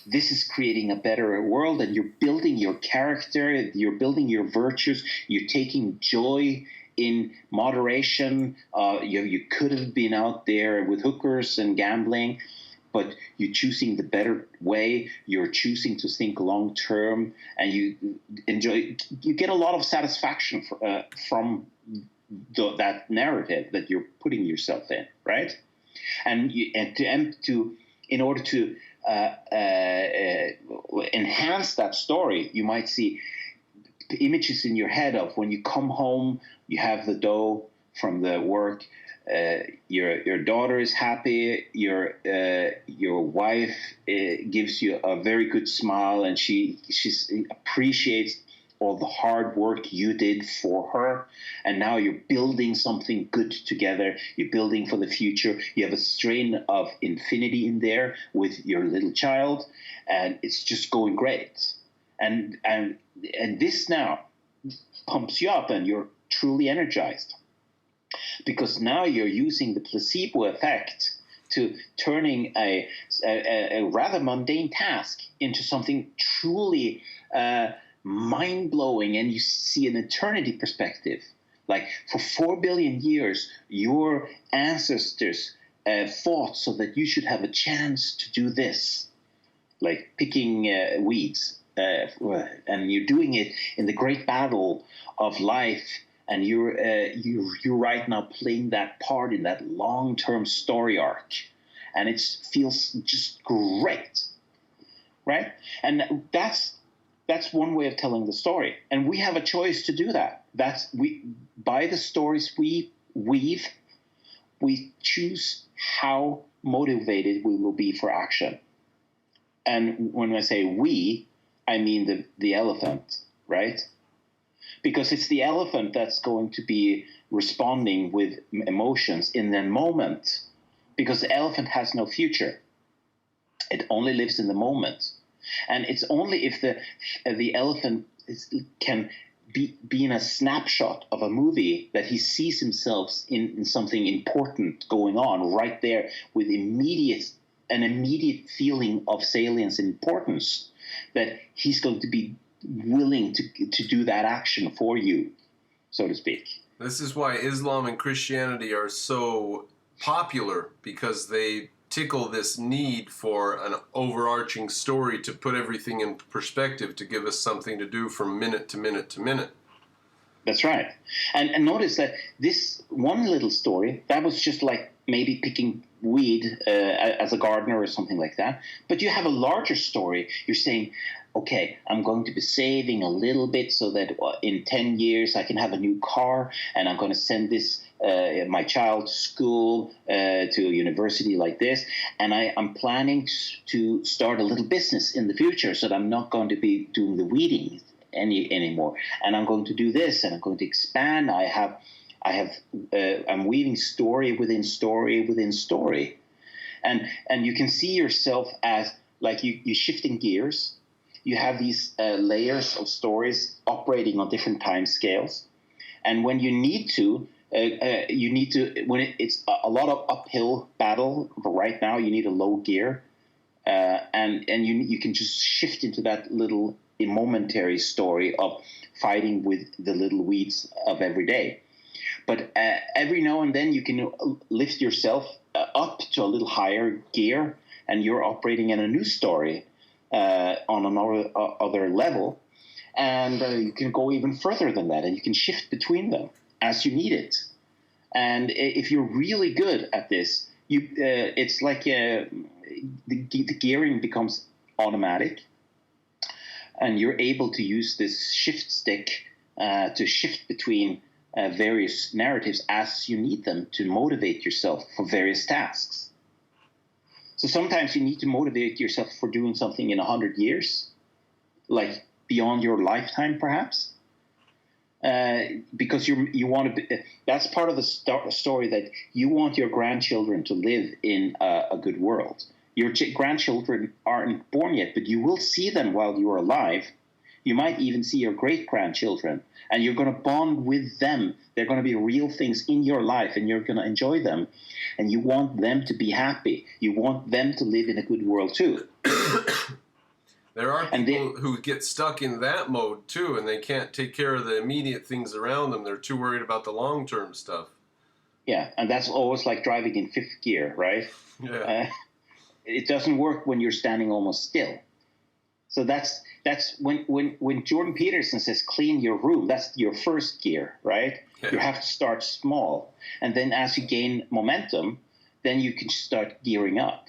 this is creating a better world, and you're building your character, you're building your virtues, you're taking joy in moderation. You could have been out there with hookers and gambling, but you're choosing the better way. You're choosing to think long term, and you get a lot of satisfaction from that narrative that you're putting yourself in, right? And in order to enhance that story, you might see images in your head of when you come home, you have the dough from the work. Your daughter is happy. Your wife gives you a very good smile, and she appreciates all the hard work you did for her. And now you're building something good together. You're building for the future. You have a strain of infinity in there with your little child, and it's just going great. And this now pumps you up, and you're truly energized. Because now you're using the placebo effect to turning a rather mundane task into something truly mind-blowing, and you see an eternity perspective. Like, for 4 billion years, your ancestors fought so that you should have a chance to do this, like picking weeds, and you're doing it in the great battle of life. And you're right now playing that part in that long-term story arc, and it feels just great, right? And that's one way of telling the story, and we have a choice to do that. By the stories we weave, we choose how motivated we will be for action. And when I say we, I mean the elephant, right? Because it's the elephant that's going to be responding with emotions in the moment. Because the elephant has no future. It only lives in the moment. And it's only if the elephant can be in a snapshot of a movie that he sees himself in something important going on right there with an immediate feeling of salience and importance, that he's going to be willing to do that action for you, so to speak. This is why Islam and Christianity are so popular, because they tickle this need for an overarching story to put everything in perspective, to give us something to do from minute to minute to minute. That's right. And notice that this one little story, that was just like maybe picking weed as a gardener or something like that. But you have a larger story. You're saying, okay, I'm going to be saving a little bit so that in 10 years I can have a new car, and I'm going to send my child to school, to a university like this, and I'm planning to start a little business in the future, so that I'm not going to be doing the weeding anymore. And I'm going to do this, and I'm going to expand. I'm weaving story within story within story, and you can see yourself as like you're shifting gears. You have these layers of stories operating on different time scales, And when you need to, when it's a lot of uphill battle. But right now, you need a low gear, and you can just shift into that little momentary story of fighting with the little weeds of every day. But every now and then, you can lift yourself up to a little higher gear, and you're operating in a new story on another other level. And you can go even further than that, and you can shift between them as you need it. And if you're really good at this, it's like the gearing becomes automatic, and you're able to use this shift stick to shift between various narratives as you need them to motivate yourself for various tasks. So sometimes you need to motivate yourself for doing something in 100 years, like beyond your lifetime, perhaps. Because you want to be, that's part of the story, that you want your grandchildren to live in a good world. Your grandchildren aren't born yet, but you will see them while you are alive. You might even see your great-grandchildren, and you're going to bond with them. They're going to be real things in your life, and you're going to enjoy them. And you want them to be happy. You want them to live in a good world too. There are people who get stuck in that mode too, and they can't take care of the immediate things around them. They're too worried about the long-term stuff. Yeah, and that's always like driving in fifth gear, right? Yeah. It doesn't work when you're standing almost still. So that's when Jordan Peterson says clean your room, that's your first gear, right? Yeah. You have to start small, and then as you gain momentum, then you can start gearing up.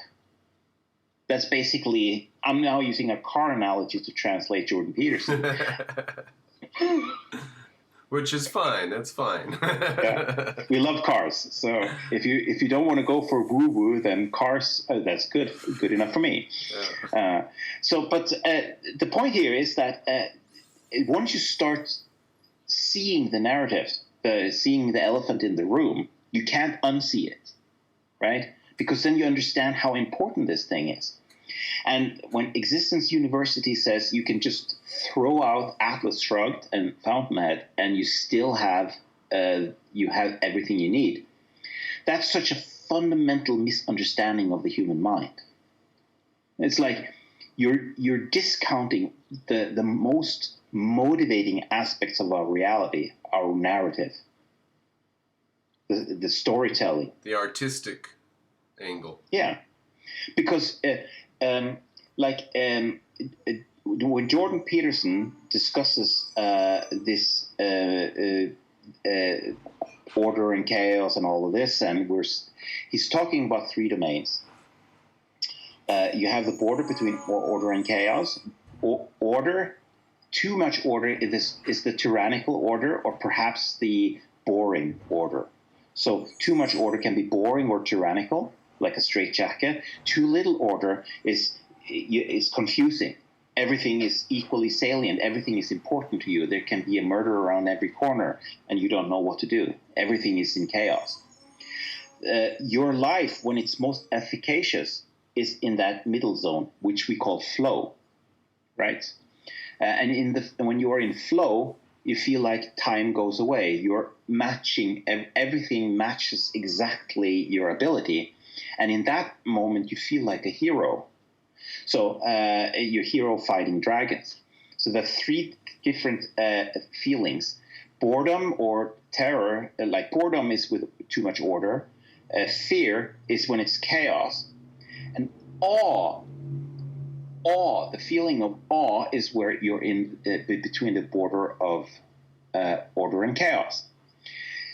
That's basically, I'm now using a car analogy to translate Jordan Peterson. Which is fine. That's fine. Yeah. We love cars. So if you don't want to go for woo-woo, then cars, that's good enough for me. Yeah. But the point here is that once you start seeing the narrative, seeing the elephant in the room, you can't unsee it, right? Because then you understand how important this thing is. And when Existence University says you can just throw out Atlas Shrugged and Fountainhead and you still have everything you need, that's such a fundamental misunderstanding of the human mind. It's like you're discounting the most motivating aspects of our reality, our narrative, the storytelling, the artistic angle. Yeah, because when Jordan Peterson discusses this order and chaos and all of this, and he's talking about three domains. You have the border between order and chaos. Order, too much order is the tyrannical order, or perhaps the boring order. So too much order can be boring or tyrannical, like a straitjacket. Too little order is confusing. Everything is equally salient. Everything is important to you. There can be a murder around every corner, and you don't know what to do. Everything is in chaos. Your life, when it's most efficacious, is in that middle zone, which we call flow, right? And when you are in flow, you feel like time goes away. You're matching, everything matches exactly your ability. And in that moment, you feel like a hero. So you're hero fighting dragons. So the three different feelings: boredom or terror, like boredom is with too much order. Fear is when it's chaos. And awe, the feeling of awe is where you're in between the border of order and chaos.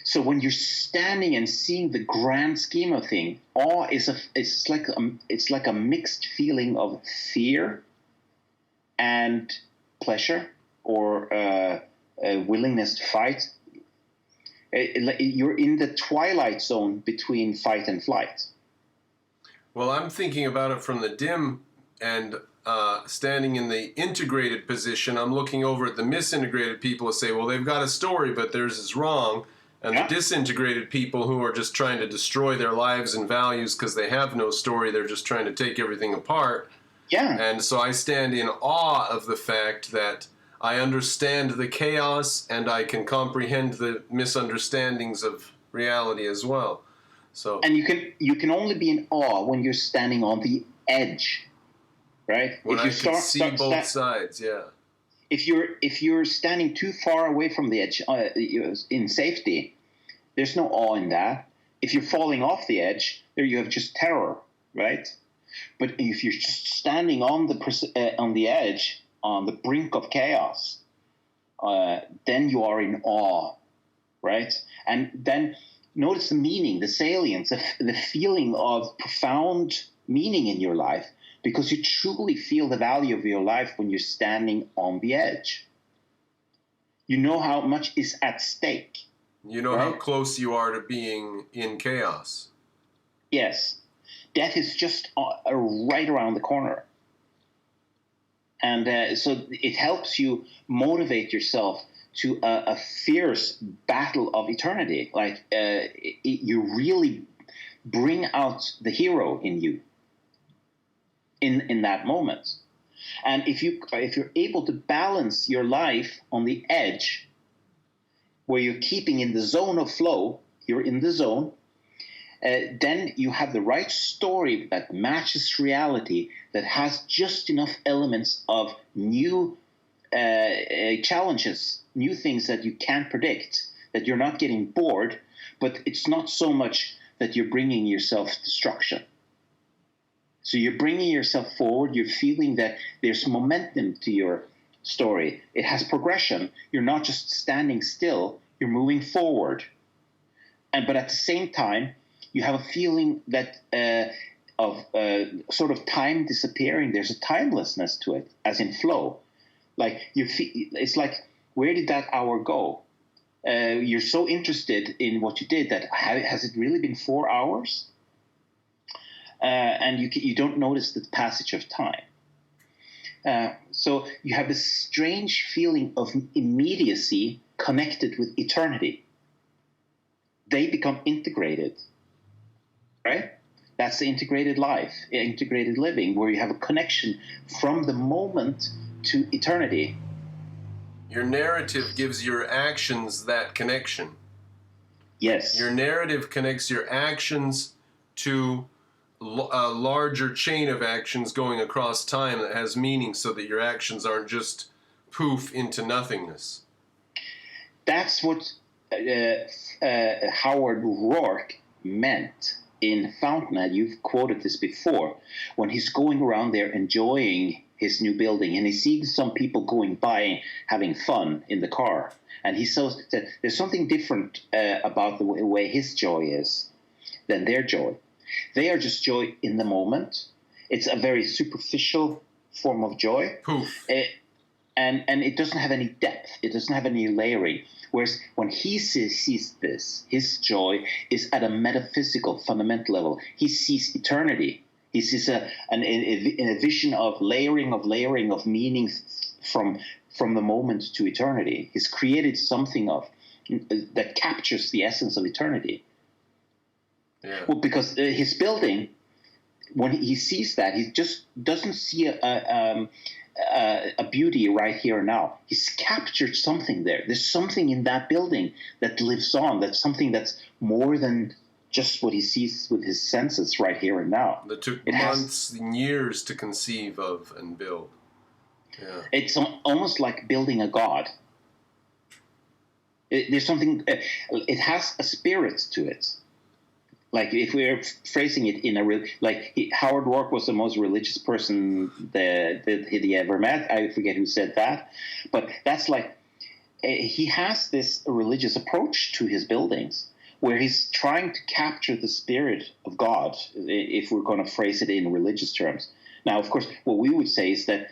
So when you're standing and seeing the grand scheme of things, awe it's like a mixed feeling of fear and pleasure, or a willingness to fight. You're in the twilight zone between fight and flight. Well, I'm thinking about it from the dim and standing in the integrated position. I'm looking over at the misintegrated people who say, well, they've got a story, but theirs is wrong. And the disintegrated people who are just trying to destroy their lives and values because they have no story, they're just trying to take everything apart. Yeah. And so I stand in awe of the fact that I understand the chaos and I can comprehend the misunderstandings of reality as well. So, and you can only be in awe when you're standing on the edge, right? when If you I can see both sides, yeah. If you're standing too far away from the edge in safety, there's no awe in that. If you're falling off the edge, there you have just terror, right? But if you're just standing on the edge, on the brink of chaos, then you are in awe, right? And then notice the meaning, the salience, the feeling of profound meaning in your life, because you truly feel the value of your life when you're standing on the edge. You know how much is at stake. You know how close you are to being in chaos. Yes. Death is just right around the corner. And so it helps you motivate yourself to a fierce battle of eternity. Like you really bring out the hero in you in that moment. And if you're able to balance your life on the edge, where you're keeping in the zone of flow, you're in the zone, then you have the right story that matches reality, that has just enough elements of new challenges, new things that you can't predict, that you're not getting bored, but it's not so much that you're bringing yourself destruction. So you're bringing yourself forward. You're feeling that there's momentum to your story. It has progression. You're not just standing still. You're moving forward. But at the same time, you have a feeling that of sort of time disappearing. There's a timelessness to it, as in flow. Like it's like, where did that hour go? You're so interested in what you did that has it really been 4 hours? And you don't notice the passage of time. So you have this strange feeling of immediacy connected with eternity. They become integrated, right? That's the integrated life, integrated living, where you have a connection from the moment to eternity. Your narrative gives your actions that connection. Yes. Your narrative connects your actions to a larger chain of actions going across time that has meaning, so that your actions aren't just poof into nothingness. That's what Howard Rourke meant in Fountainhead. You've quoted this before, when he's going around there enjoying his new building, and he sees some people going by having fun in the car, and he says that there's something different about the way his joy is than their joy. They are just joy in the moment. It's a very superficial form of joy. Poof. And it doesn't have any depth. It doesn't have any layering. Whereas when he sees this, his joy is at a metaphysical, fundamental level. He sees eternity. He sees a vision of layering of meaning from the moment to eternity. He's created something that captures the essence of eternity. Yeah. Well, because his building, when he sees that, he just doesn't see a beauty right here and now. He's captured something there. There's something in that building that lives on. That's something that's more than just what he sees with his senses right here and now. That took months and years to conceive of and build. Yeah. It's almost like building a god. There's something. It has a spirit to it. Like, if we're phrasing it in Howard Rourke was the most religious person that he ever met. I forget who said that, but that's like, he has this religious approach to his buildings, where he's trying to capture the spirit of God, if we're going to phrase it in religious terms. Now, of course, what we would say is that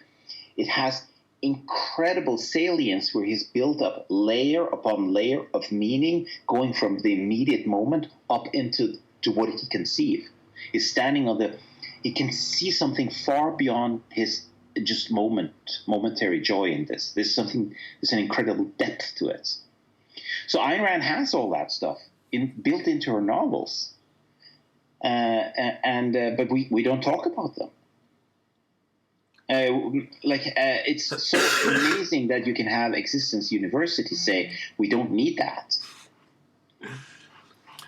it has incredible salience, where he's built up layer upon layer of meaning, going from the immediate moment up into what he can conceive. He's standing he can see something far beyond his just momentary joy in this. There's an incredible depth to it. So Ayn Rand has all that stuff built into her novels, but we don't talk about them. It's so amazing that you can have existence universities say we don't need that.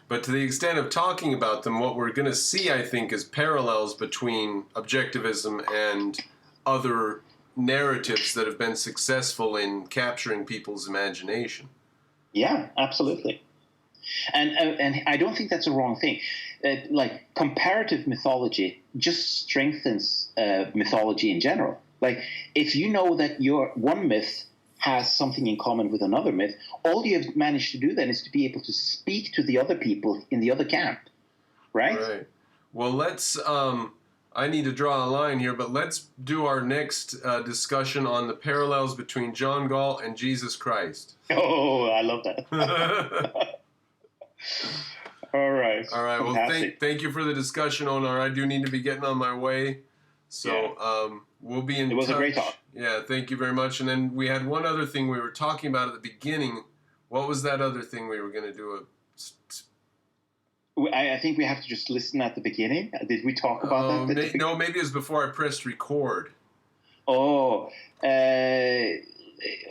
But to the extent of talking about them, what we're going to see, I think, is parallels between objectivism and other narratives that have been successful in capturing people's imagination. Yeah, absolutely. And I don't think that's a wrong thing. Comparative mythology just strengthens mythology in general. Like, if you know that your one myth has something in common with another myth, all you have managed to do then is to be able to speak to the other people in the other camp, right? Right. Well, let's. I need to draw a line here, but let's do our next discussion on the parallels between John Gall and Jesus Christ. Oh, I love that. All right. All right. Fantastic. Well, thank you for the discussion, Onar. I do need to be getting on my way. So we'll be in touch. It was a great talk. Yeah, thank you very much. And then we had one other thing we were talking about at the beginning. What was that other thing we were going to do? I think we have to just listen at the beginning. Did we talk about that? No, maybe it was before I pressed record. Oh,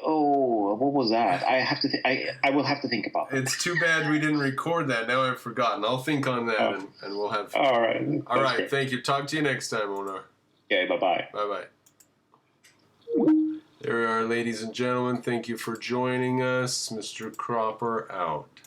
what was that? I have to. I will have to think about it. It's too bad we didn't record that. Now I've forgotten. I'll think on that, and we'll have. All right. All right. Great. Thank you. Talk to you next time, Onar. Okay. Bye-bye. Bye-bye. There we are, ladies and gentlemen. Thank you for joining us. Mr. Cropper out.